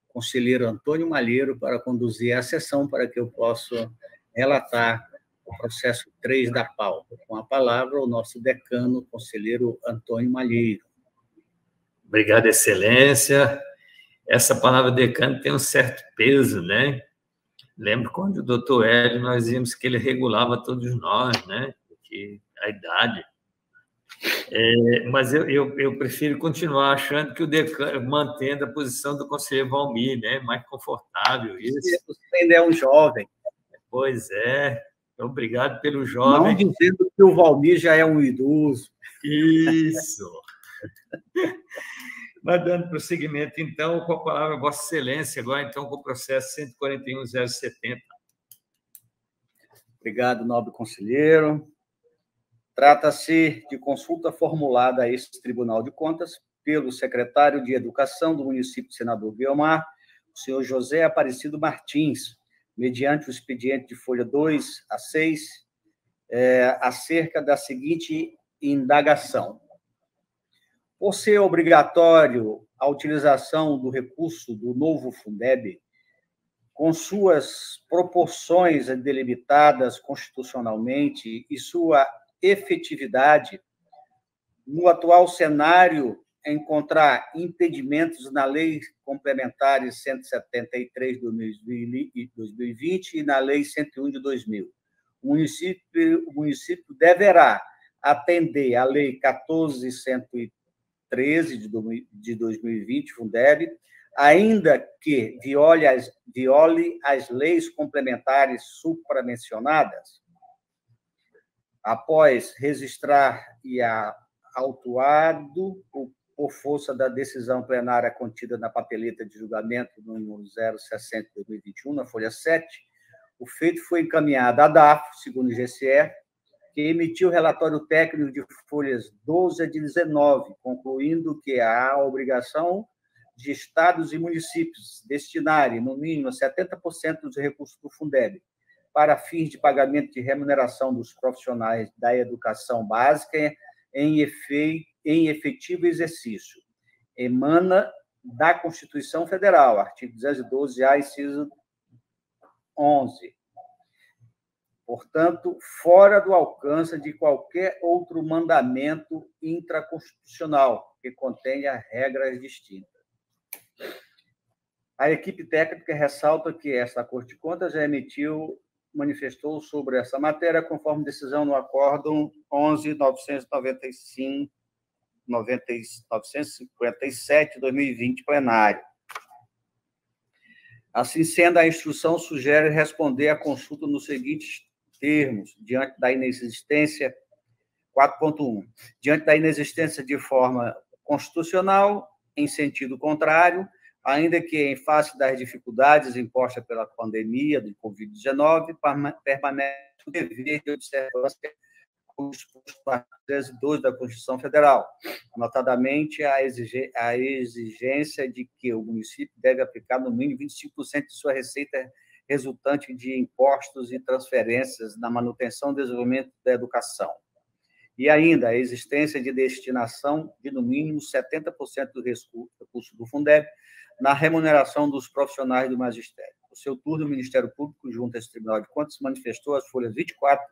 conselheiro Antônio Malheiro, para conduzir a sessão, para que eu possa relatar o processo 3 da pauta. Com a palavra, o nosso decano, conselheiro Antônio Malheiro. Obrigado, excelência. Essa palavra decano tem um certo peso, né? Lembro quando o doutor Hélio, nós vimos que ele regulava todos nós, né? Porque a idade. Mas eu prefiro continuar achando que o decano mantendo a posição do conselheiro Valmir, né? Mais confortável isso. Você ainda é um jovem. Pois é. Obrigado pelo jovem. Não dizendo que o Valmir já é um idoso. Isso. Mas dando prosseguimento, então, com a palavra Vossa Excelência, agora, então, com o processo 141.070. Obrigado, nobre conselheiro. Trata-se de consulta formulada a este Tribunal de Contas pelo secretário de Educação do município de Senador Guiomar, o senhor José Aparecido Martins, mediante o expediente de folha 2 a 6, acerca da seguinte indagação. Por ser obrigatório a utilização do recurso do novo Fundeb, com suas proporções delimitadas constitucionalmente e sua efetividade, no atual cenário, encontrar impedimentos na Lei Complementar 173 de 2020 e na Lei 101 de 2000. O município deverá atender à Lei 14.113 de 2020, Fundeb, ainda que viole as leis complementares supramencionadas. Após registrar e autuado por força da decisão plenária contida na papeleta de julgamento número 060 de 2021, na folha 7, o feito foi encaminhado à DAFO, segundo o GCE, que emitiu relatório técnico de folhas 12 a 19, concluindo que há a obrigação de estados e municípios destinarem, no mínimo, 70% dos recursos do Fundeb para fins de pagamento de remuneração dos profissionais da educação básica em efetivo exercício. Emana da Constituição Federal, artigo 212-A, inciso 11. Portanto, fora do alcance de qualquer outro mandamento intraconstitucional que contenha regras distintas. A equipe técnica ressalta que esta Corte de Contas já manifestou sobre essa matéria, conforme decisão no Acórdão 11.957, 2020, plenário. Assim sendo, a instrução sugere responder à consulta nos seguintes termos, diante da inexistência, 4.1, diante da inexistência de forma constitucional, em sentido contrário, ainda que em face das dificuldades impostas pela pandemia do Covid-19, permanece o dever de observância disposto no artigo 2 da Constituição Federal, notadamente a exigência de que o município deve aplicar no mínimo 25% de sua receita resultante de impostos e transferências na manutenção e desenvolvimento da educação. E ainda a existência de destinação de, no mínimo, 70% do recurso do Fundeb na remuneração dos profissionais do magistério. No seu turno, o Ministério Público, junto a esse Tribunal de Contas, manifestou as folhas 24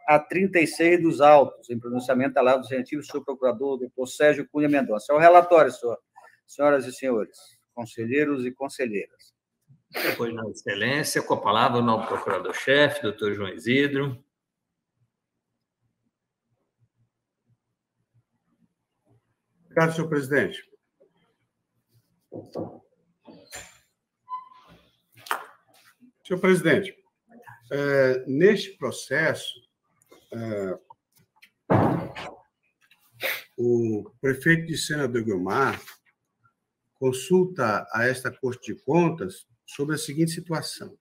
a 36 dos autos, em pronunciamento da Lava dos Gentil, senhor procurador, doutor Sérgio Cunha Mendonça. É o relatório, senhoras e senhores, conselheiros e conselheiras. Depois, na excelência, com a palavra o novo procurador-chefe, doutor João Isidro. Obrigado, senhor presidente. Senhor presidente, neste processo, o prefeito de Senador Guiomar consulta a esta Corte de Contas sobre a seguinte situação.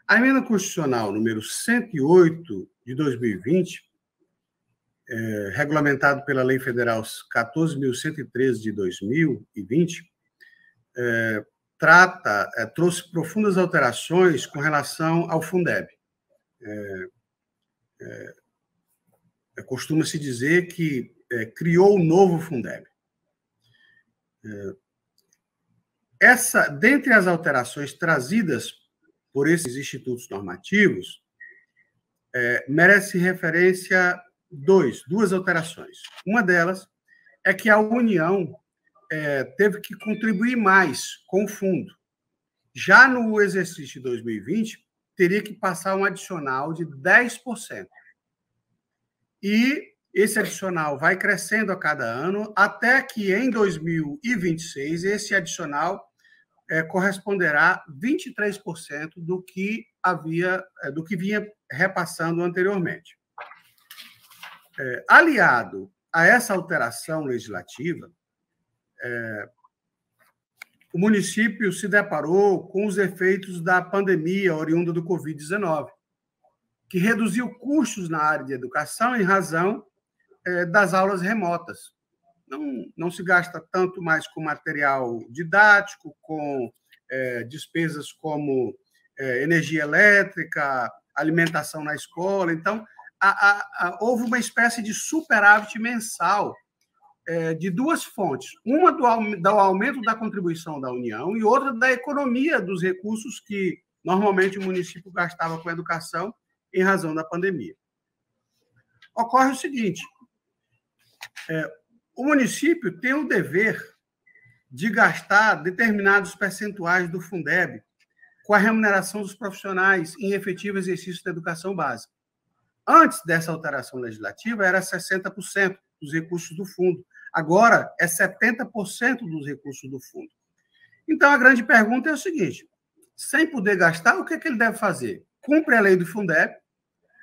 A emenda constitucional número 108 de 2020, regulamentado pela Lei Federal 14.113 de 2020, trouxe profundas alterações com relação ao Fundeb. Costuma-se dizer que criou o novo Fundeb. Dentre as alterações trazidas por esses institutos normativos, merece referência duas alterações. Uma delas é que a União teve que contribuir mais com o fundo. Já no exercício de 2020, teria que passar um adicional de 10%. E esse adicional vai crescendo a cada ano, até que em 2026 esse adicional corresponderá 23% do que vinha repassando anteriormente. Aliado a essa alteração legislativa, o município se deparou com os efeitos da pandemia oriunda do Covid-19, que reduziu custos na área de educação em razão das aulas remotas. não se gasta tanto mais com material didático, com despesas como energia elétrica, alimentação na escola. Então, houve uma espécie de superávit mensal de duas fontes. Uma do aumento da contribuição da União e outra da economia dos recursos que normalmente o município gastava com a educação em razão da pandemia. Ocorre o seguinte, o município tem o dever de gastar determinados percentuais do Fundeb com a remuneração dos profissionais em efetivo exercício da educação básica. Antes dessa alteração legislativa, era 60% dos recursos do fundo. Agora, é 70% dos recursos do fundo. Então, a grande pergunta é o seguinte, sem poder gastar, o que é que ele deve fazer? Cumpre a lei do Fundeb,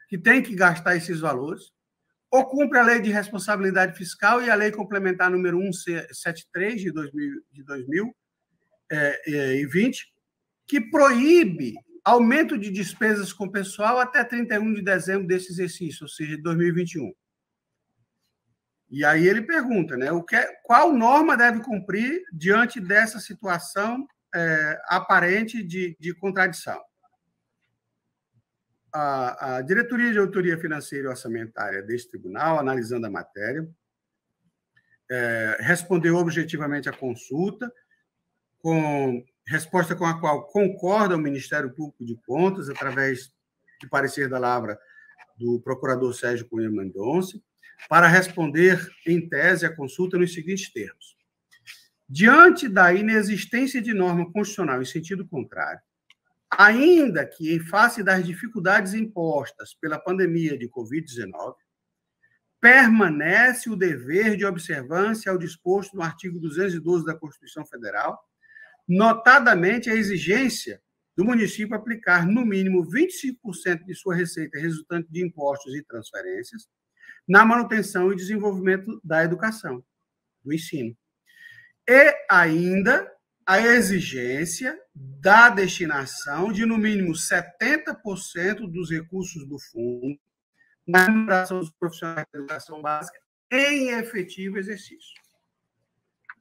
que tem que gastar esses valores, ou cumpre a lei de responsabilidade fiscal e a lei complementar número 173 de 2020, que proíbe aumento de despesas com pessoal até 31 de dezembro desse exercício, ou seja, de 2021. E aí ele pergunta, né, qual norma deve cumprir diante dessa situação aparente de contradição? A Diretoria de Auditoria Financeira e Orçamentária deste tribunal, analisando a matéria, respondeu objetivamente à consulta, com resposta com a qual concorda o Ministério Público de Contas, através de parecer da lavra do procurador Sérgio Cunha Mendonça, para responder, em tese, a consulta nos seguintes termos. Diante da inexistência de norma constitucional em sentido contrário, ainda que em face das dificuldades impostas pela pandemia de Covid-19, permanece o dever de observância ao disposto no artigo 212 da Constituição Federal, notadamente a exigência do município aplicar, no mínimo, 25% de sua receita resultante de impostos e transferências na manutenção e desenvolvimento da educação, do ensino. E ainda a exigência da destinação de, no mínimo, 70% dos recursos do fundo na remuneração dos profissionais da educação básica em efetivo exercício.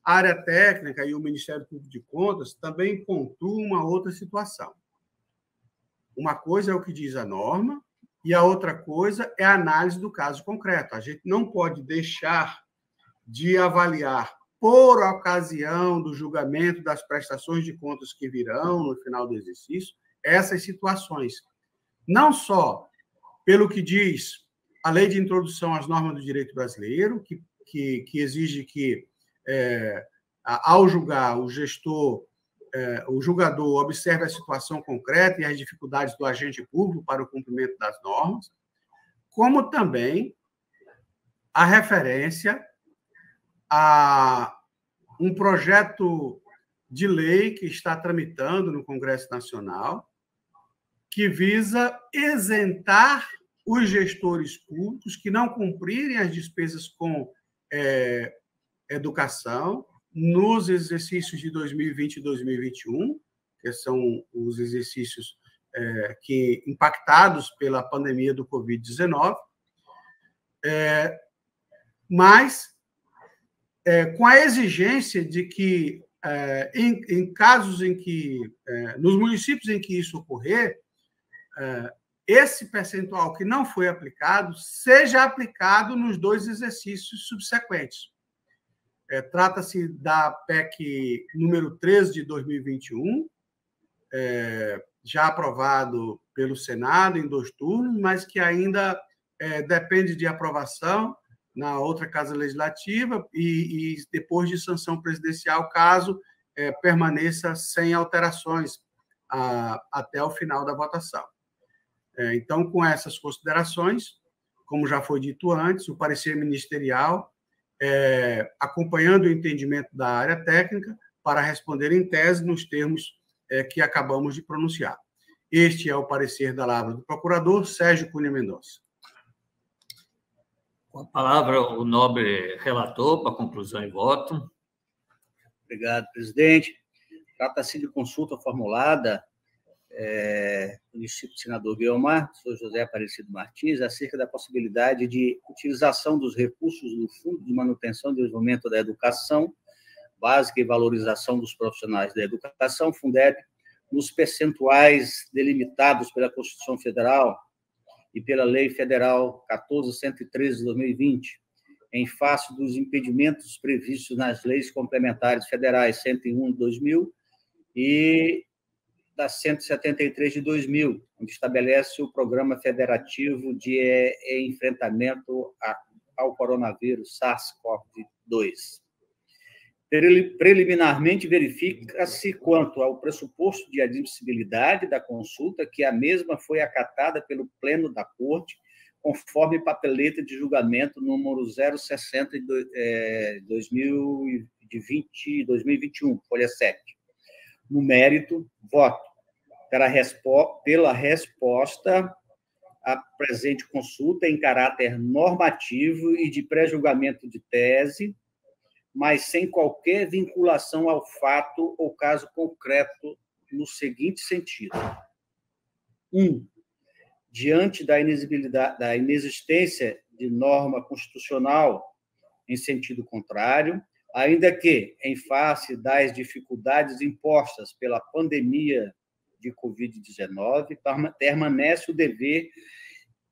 A área técnica e o Ministério Público de Contas também pontuam uma outra situação. Uma coisa é o que diz a norma e a outra coisa é a análise do caso concreto. A gente não pode deixar de avaliar, por ocasião do julgamento das prestações de contas que virão no final do exercício, essas situações. Não só pelo que diz a Lei de Introdução às Normas do Direito Brasileiro, que exige que, ao julgar, o julgador observe a situação concreta e as dificuldades do agente público para o cumprimento das normas, como também a referência a um projeto de lei que está tramitando no Congresso Nacional, que visa isentar os gestores públicos que não cumprirem as despesas com educação nos exercícios de 2020 e 2021, que são os exercícios impactados pela pandemia do Covid-19, mas com a exigência de que, em casos em que, nos municípios em que isso ocorrer, esse percentual que não foi aplicado seja aplicado nos 2 exercícios subsequentes. Trata-se da PEC número 13 de 2021, já aprovado pelo Senado em 2 turnos, mas que ainda depende de aprovação na outra Casa Legislativa e depois de sanção presidencial, caso permaneça sem alterações até o final da votação. Então, com essas considerações, como já foi dito antes, o parecer ministerial, acompanhando o entendimento da área técnica, para responder em tese nos termos que acabamos de pronunciar. Este é o parecer da lavra do procurador Sérgio Cunha Mendonça. Com a palavra, o nobre relator, para conclusão e voto. Obrigado, presidente. Trata-se de consulta formulada município de Senador Guiomar, sou José Aparecido Martins, acerca da possibilidade de utilização dos recursos do Fundo de Manutenção e Desenvolvimento da Educação Básica e Valorização dos Profissionais da Educação, Fundeb, nos percentuais delimitados pela Constituição Federal e pela Lei Federal 14.113 de 2020, em face dos impedimentos previstos nas leis complementares federais 101 de 2000 e da 173 de 2000, onde estabelece o Programa Federativo de Enfrentamento ao Coronavírus SARS-CoV-2. Preliminarmente, verifica-se quanto ao pressuposto de admissibilidade da consulta que a mesma foi acatada pelo Pleno da Corte, conforme papeleta de julgamento número 060 de 2021, folha 7. No mérito, voto pela resposta à presente consulta em caráter normativo e de pré-julgamento de tese, mas sem qualquer vinculação ao fato ou caso concreto, no seguinte sentido. 1. Diante da inexistência de norma constitucional em sentido contrário, ainda que, em face das dificuldades impostas pela pandemia de Covid-19, permanece o dever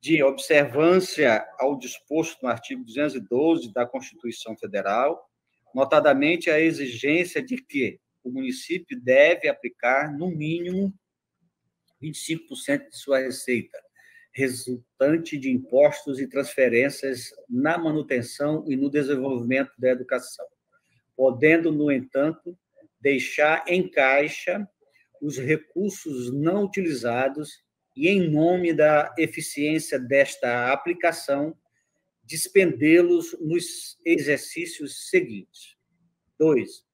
de observância ao disposto no artigo 212 da Constituição Federal, notadamente a exigência de que o município deve aplicar, no mínimo, 25% de sua receita, resultante de impostos e transferências na manutenção e no desenvolvimento da educação, podendo, no entanto, deixar em caixa os recursos não utilizados e, em nome da eficiência desta aplicação, despendê-los nos exercícios seguintes. 2.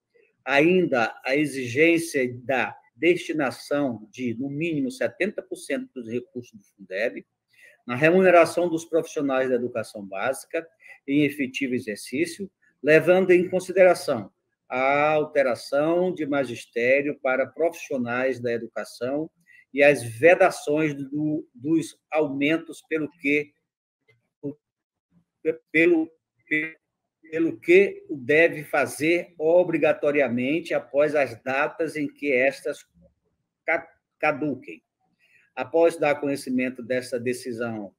Ainda a exigência da destinação de, no mínimo, 70% dos recursos do Fundeb na remuneração dos profissionais da educação básica em efetivo exercício, levando em consideração a alteração de magistério para profissionais da educação e as vedações dos aumentos pelo que o deve fazer obrigatoriamente após as datas em que estas caduquem. Após dar conhecimento dessa decisão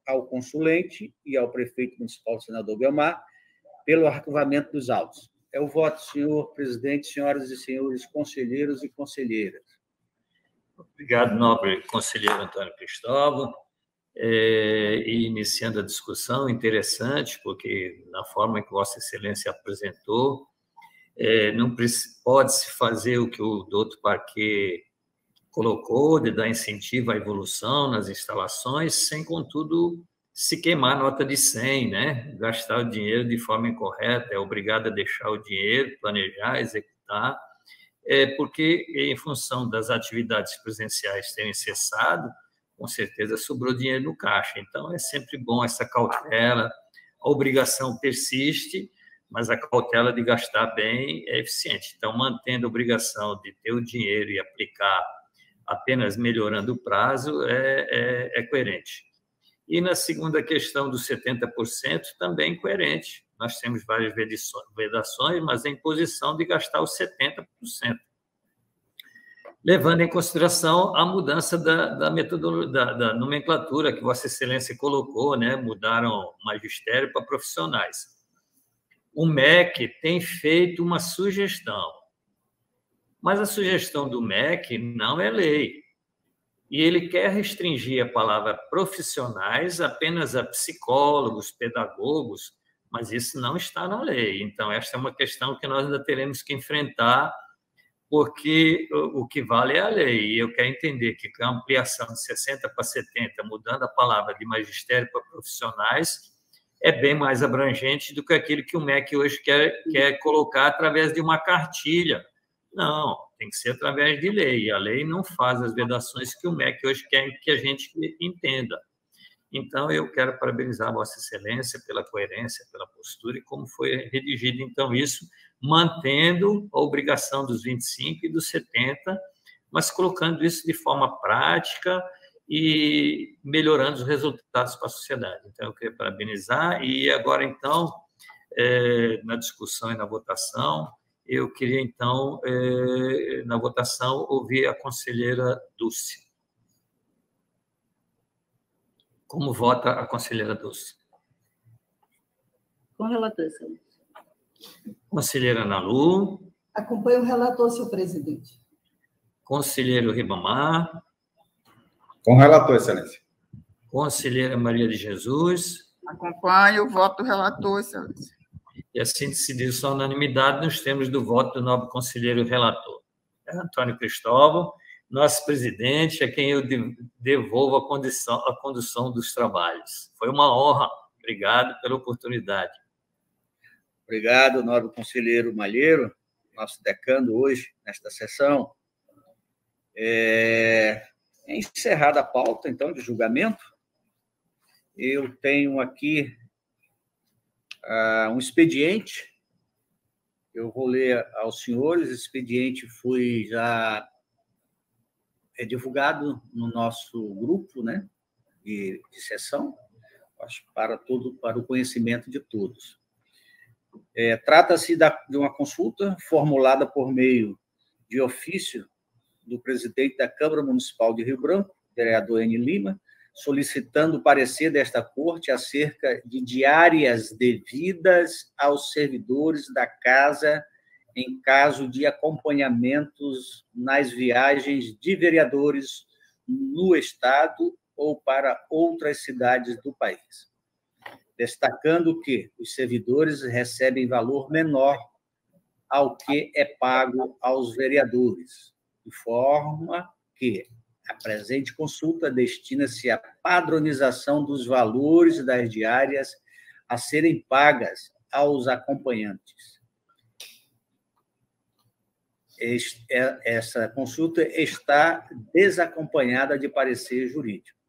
ao consulente e ao prefeito municipal, senador Guiomar, pelo arquivamento dos autos. É o voto, senhor presidente, senhoras e senhores conselheiros e conselheiras. Obrigado, nobre conselheiro Antônio Cristóvão. E iniciando a discussão, interessante, porque na forma que Vossa Excelência apresentou, não pode-se fazer o que o doutor Parquet colocou, de dar incentivo à evolução nas instalações, sem, contudo, se queimar a nota de 100, né? Gastar o dinheiro de forma incorreta, é obrigado a deixar o dinheiro, planejar, executar, porque, em função das atividades presenciais terem cessado, com certeza sobrou dinheiro no caixa. Então, é sempre bom essa cautela, a obrigação persiste, mas a cautela de gastar bem é eficiente. Então, mantendo a obrigação de ter o dinheiro e aplicar apenas melhorando o prazo é coerente. E na segunda questão dos 70%, também coerente. Nós temos várias vedações, mas a imposição de gastar os 70%. Levando em consideração a mudança da nomenclatura que Vossa Excelência colocou, né? Mudaram magistério para profissionais. O MEC tem feito uma sugestão, mas a sugestão do MEC não é lei. E ele quer restringir a palavra profissionais apenas a psicólogos, pedagogos, mas isso não está na lei. Então, esta é uma questão que nós ainda teremos que enfrentar, porque o que vale é a lei. E eu quero entender que a ampliação de 60 para 70, mudando a palavra de magistério para profissionais, é bem mais abrangente do que aquilo que o MEC hoje quer colocar através de uma cartilha. Não, tem que ser através de lei. E a lei não faz as vedações que o MEC hoje quer que a gente entenda. Então, eu quero parabenizar a Vossa Excelência pela coerência, pela postura e como foi redigido, então, isso, mantendo a obrigação dos 25 e dos 70, mas colocando isso de forma prática e melhorando os resultados para a sociedade. Então, eu queria parabenizar. E agora, então, na discussão e na votação, eu queria, então, na votação, ouvir a conselheira Dulce. Como vota a conselheira Dulce? Com relator, excelência. Conselheira Nalu. Acompanho o relator, senhor presidente. Conselheiro Ribamar. Com relator, excelência. Conselheira Maria de Jesus. Acompanho o voto do relator, excelência. E assim decidido à unanimidade nos termos do voto do nobre conselheiro relator. Antônio Cristóvão, nosso presidente, a quem eu devolvo a condução dos trabalhos. Foi uma honra. Obrigado pela oportunidade. Obrigado, nobre conselheiro Malheiro, nosso decano hoje, nesta sessão. Encerrada a pauta, então, de julgamento, eu tenho aqui um expediente. Eu vou ler aos senhores. O expediente foi já divulgado no nosso grupo, né, de sessão, acho para o conhecimento de todos. Trata-se de uma consulta formulada por meio de ofício do presidente da Câmara Municipal de Rio Branco, vereador N. Lima, solicitando o parecer desta Corte acerca de diárias devidas aos servidores da Casa em caso de acompanhamentos nas viagens de vereadores no Estado ou para outras cidades do país, destacando que os servidores recebem valor menor ao que é pago aos vereadores, de forma que a presente consulta destina-se à padronização dos valores das diárias a serem pagas aos acompanhantes. Essa consulta está desacompanhada de parecer jurídico.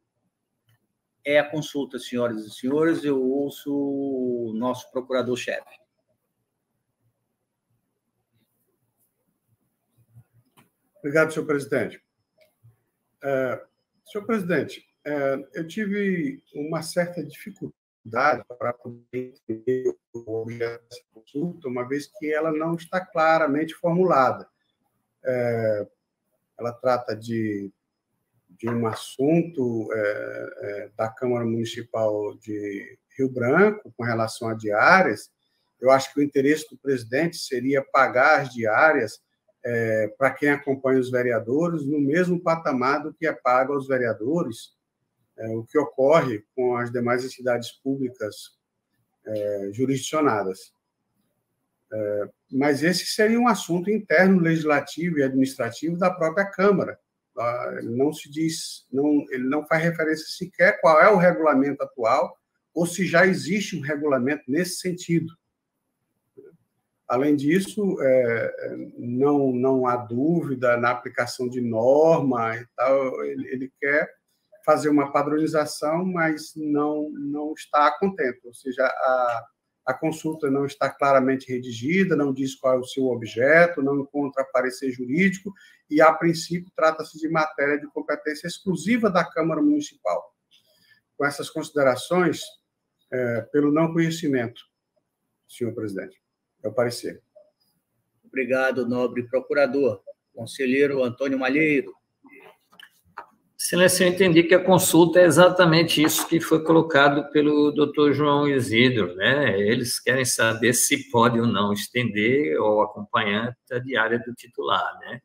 A consulta, senhoras e senhores, eu ouço o nosso procurador-chefe. Obrigado, senhor presidente. Senhor presidente, eu tive uma certa dificuldade para poder entender o objeto dessa consulta, uma vez que ela não está claramente formulada. Ela trata de um assunto da Câmara Municipal de Rio Branco com relação a diárias. Eu acho que o interesse do presidente seria pagar as diárias para quem acompanha os vereadores no mesmo patamar do que é pago aos vereadores, o que ocorre com as demais entidades públicas jurisdicionadas. Mas esse seria um assunto interno, legislativo e administrativo da própria Câmara. Ele não faz referência sequer qual é o regulamento atual ou se já existe um regulamento nesse sentido. Além disso, não há dúvida na aplicação de norma e tal. Ele quer fazer uma padronização, mas não está contente. Ou seja, a consulta não está claramente redigida, não diz qual é o seu objeto, não encontra parecer jurídico e, a princípio, trata-se de matéria de competência exclusiva da Câmara Municipal. Com essas considerações, pelo não conhecimento, senhor presidente, é o parecer. Obrigado, nobre procurador. Conselheiro Antônio Malheiro. Excelência, eu entendi que a consulta é exatamente isso que foi colocado pelo doutor João Isidro, né? Eles querem saber se pode ou não estender ou acompanhante a diária do titular, né?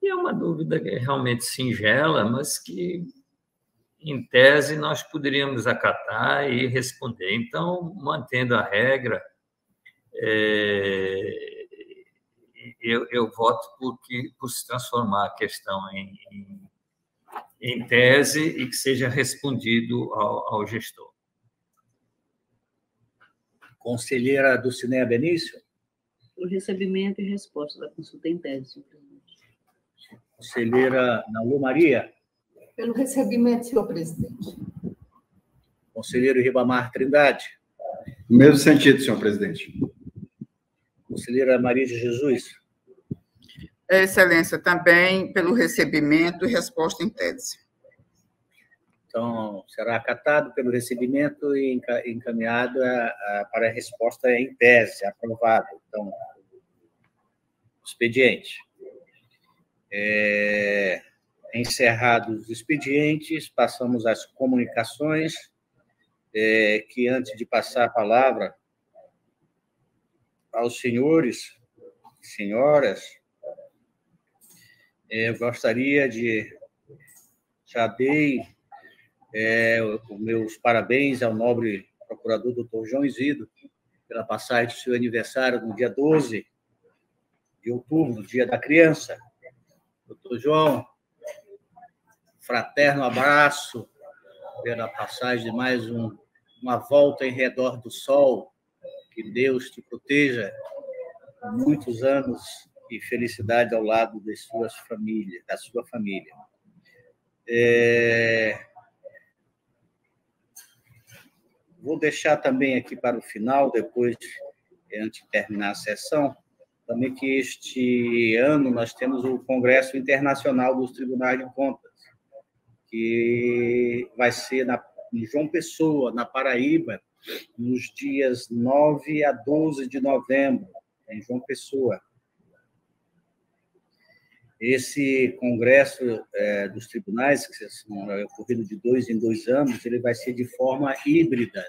E é uma dúvida realmente singela, mas que, em tese, nós poderíamos acatar e responder. Então, mantendo a regra, eu voto por se transformar a questão em tese e que seja respondido ao gestor. Conselheira Dulcinea Benício. O recebimento e resposta da consulta em tese, senhor presidente. Conselheira Nalu Maria. Pelo recebimento, senhor presidente. Conselheiro Ribamar Trindade. No mesmo sentido, senhor presidente. Conselheira Maria de Jesus. Excelência, também pelo recebimento e resposta em tese. Então, será acatado pelo recebimento e encaminhado para a resposta em tese, aprovado. Então, expediente. Encerrados os expedientes, passamos às comunicações, que antes de passar a palavra aos senhores e senhoras, eu gostaria de... Já dei os meus parabéns ao nobre procurador doutor João Isidro pela passagem do seu aniversário no dia 12 de outubro, Dia da Criança. Doutor João, fraterno abraço pela passagem de mais uma volta em redor do sol. Que Deus te proteja por muitos anos e felicidade ao lado da sua família. Vou deixar também aqui para o final, depois, antes de terminar a sessão, também que este ano nós temos o Congresso Internacional dos Tribunais de Contas, que vai ser em João Pessoa, na Paraíba, nos dias 9 a 12 de novembro, em João Pessoa. Esse congresso dos tribunais, que é ocorrido de 2 em 2 anos, ele vai ser de forma híbrida.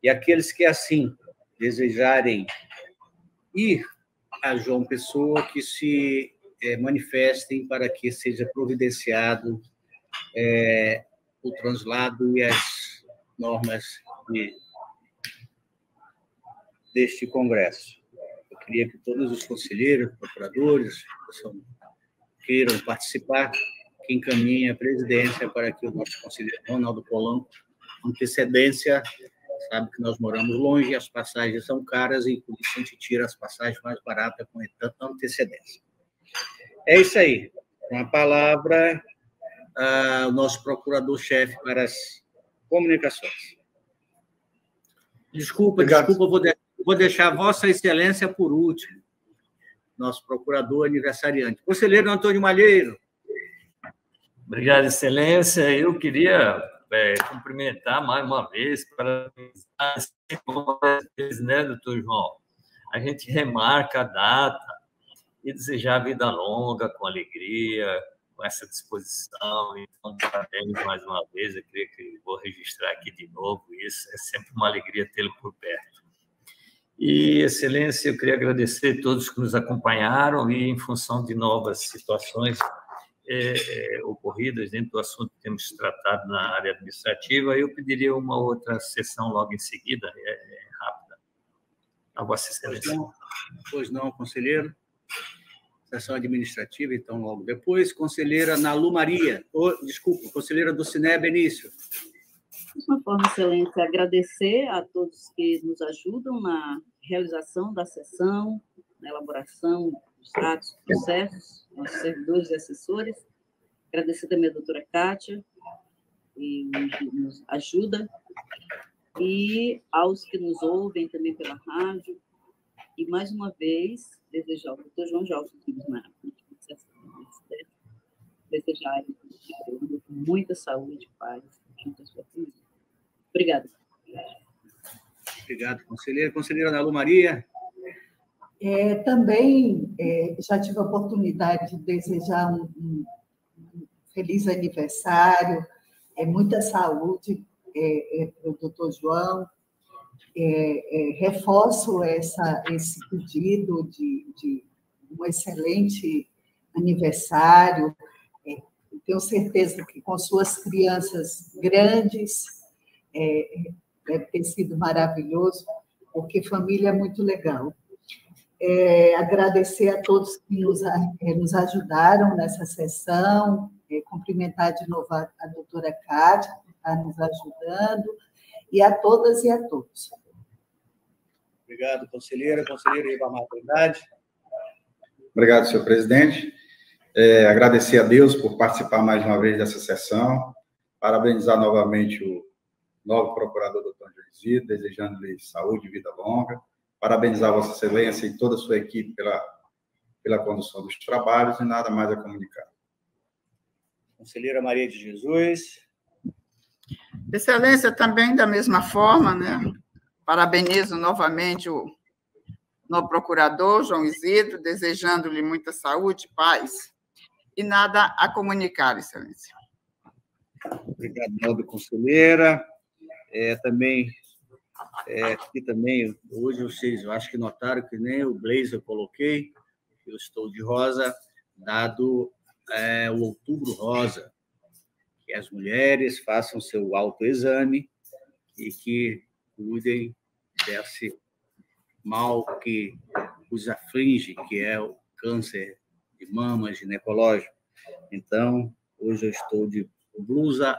E aqueles que, assim, desejarem ir a João Pessoa, que se manifestem para que seja providenciado o translado e as normas deste congresso. Eu queria que todos os conselheiros, procuradores, queiram participar, que encaminhem a presidência para que o nosso conselheiro Ronaldo Polanco, antecedência, sabe que nós moramos longe, as passagens são caras e por isso a gente tira as passagens mais baratas com tanta antecedência. É isso aí. Com a palavra, o nosso procurador-chefe para as comunicações. Desculpa, vou deixar Vossa Excelência por último. Nosso procurador aniversariante. Conselheiro Antônio Malheiro. Obrigado, Excelência. Eu queria cumprimentar mais uma vez, parabenizar, né, doutor João? A gente remarca a data e desejar vida longa, com alegria, com essa disposição. Então, parabéns mais uma vez. Eu queria que vou registrar aqui de novo isso. É sempre uma alegria tê-lo por perto. E, Excelência, eu queria agradecer a todos que nos acompanharam e, em função de novas situações ocorridas dentro do assunto que temos tratado na área administrativa, eu pediria uma outra sessão logo em seguida, rápida. A Vossa Excelência. Pois não, conselheiro. Sessão administrativa, então, logo depois. Conselheira Nalu Maria. Desculpa, conselheira do Cine Benício. De uma forma, Excelência, agradecer a todos que nos ajudam na realização da sessão, na elaboração dos atos, processos, nossos servidores e assessores. Agradecer também a doutora Kátia, que nos ajuda, e aos que nos ouvem também pela rádio. E, mais uma vez, desejar ao doutor João Jorge desejar muita saúde e paz junto à sua família. Obrigada. Obrigado, conselheira. Conselheira Nalu Maria. Também já tive a oportunidade de desejar um feliz aniversário, muita saúde para o doutor João. Reforço esse pedido de um excelente aniversário. Tenho certeza que com suas crianças grandes deve ter sido maravilhoso, porque família é muito legal. Agradecer a todos que nos ajudaram nessa sessão, cumprimentar de novo a doutora Kátia, que está nos ajudando, e a todas e a todos. Obrigado, conselheira. Conselheira Ribamar Trindade. Obrigado, senhor presidente. Agradecer a Deus por participar mais uma vez dessa sessão, parabenizar novamente o novo procurador, doutor João Isidro, desejando-lhe saúde e vida longa, parabenizar Vossa Excelência e toda a sua equipe pela condução dos trabalhos e nada mais a comunicar. Conselheira Maria de Jesus. Excelência, também da mesma forma, né? Parabenizo novamente o novo procurador, João Isidro, desejando-lhe muita saúde, paz e nada a comunicar, Excelência. Obrigado, nobre conselheira. Aqui também, hoje eu acho que notaram que nem o blazer eu coloquei, eu estou de rosa, dado o Outubro Rosa, que as mulheres façam seu autoexame e que cuidem desse mal que os aflige, que é o câncer de mama ginecológico. Então, hoje eu estou de blusa,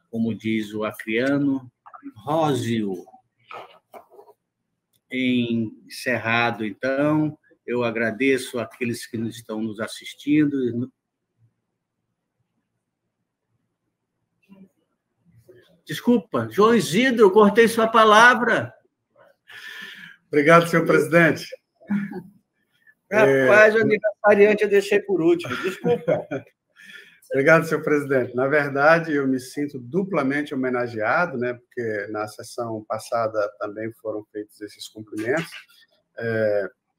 como diz o acriano, róseo. Encerrado, então, eu agradeço àqueles que estão nos assistindo. Desculpa, João Isidro, cortei sua palavra. Obrigado, senhor presidente. Rapaz, o aniversariante eu deixei por último, desculpa. Obrigado, senhor presidente. Na verdade, eu me sinto duplamente homenageado, né, porque na sessão passada também foram feitos esses cumprimentos.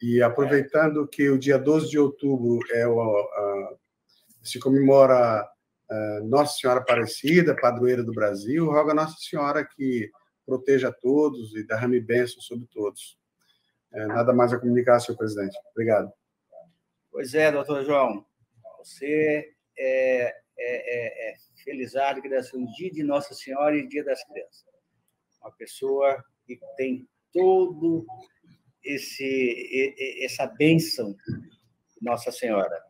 E aproveitando que o dia 12 de outubro se comemora Nossa Senhora Aparecida, padroeira do Brasil, rogo a Nossa Senhora que proteja todos e derrame bênçãos sobre todos. Nada mais a comunicar, senhor presidente. Obrigado. Pois é, doutor João, você felizardo que deve ser um dia de Nossa Senhora e dia das crianças. Uma pessoa que tem todo essa bênção de Nossa Senhora.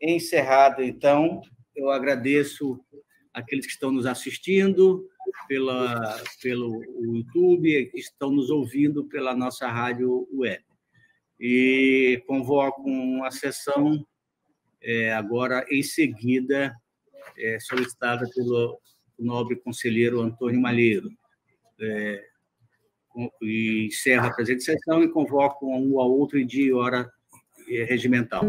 Encerrado, então, eu agradeço àqueles que estão nos assistindo pelo YouTube, que estão nos ouvindo pela nossa rádio web. E convoco uma sessão agora, em seguida, solicitada pelo nobre conselheiro Antônio Malheiro. E encerro a presente sessão e convoco um ao outro dia e hora regimental.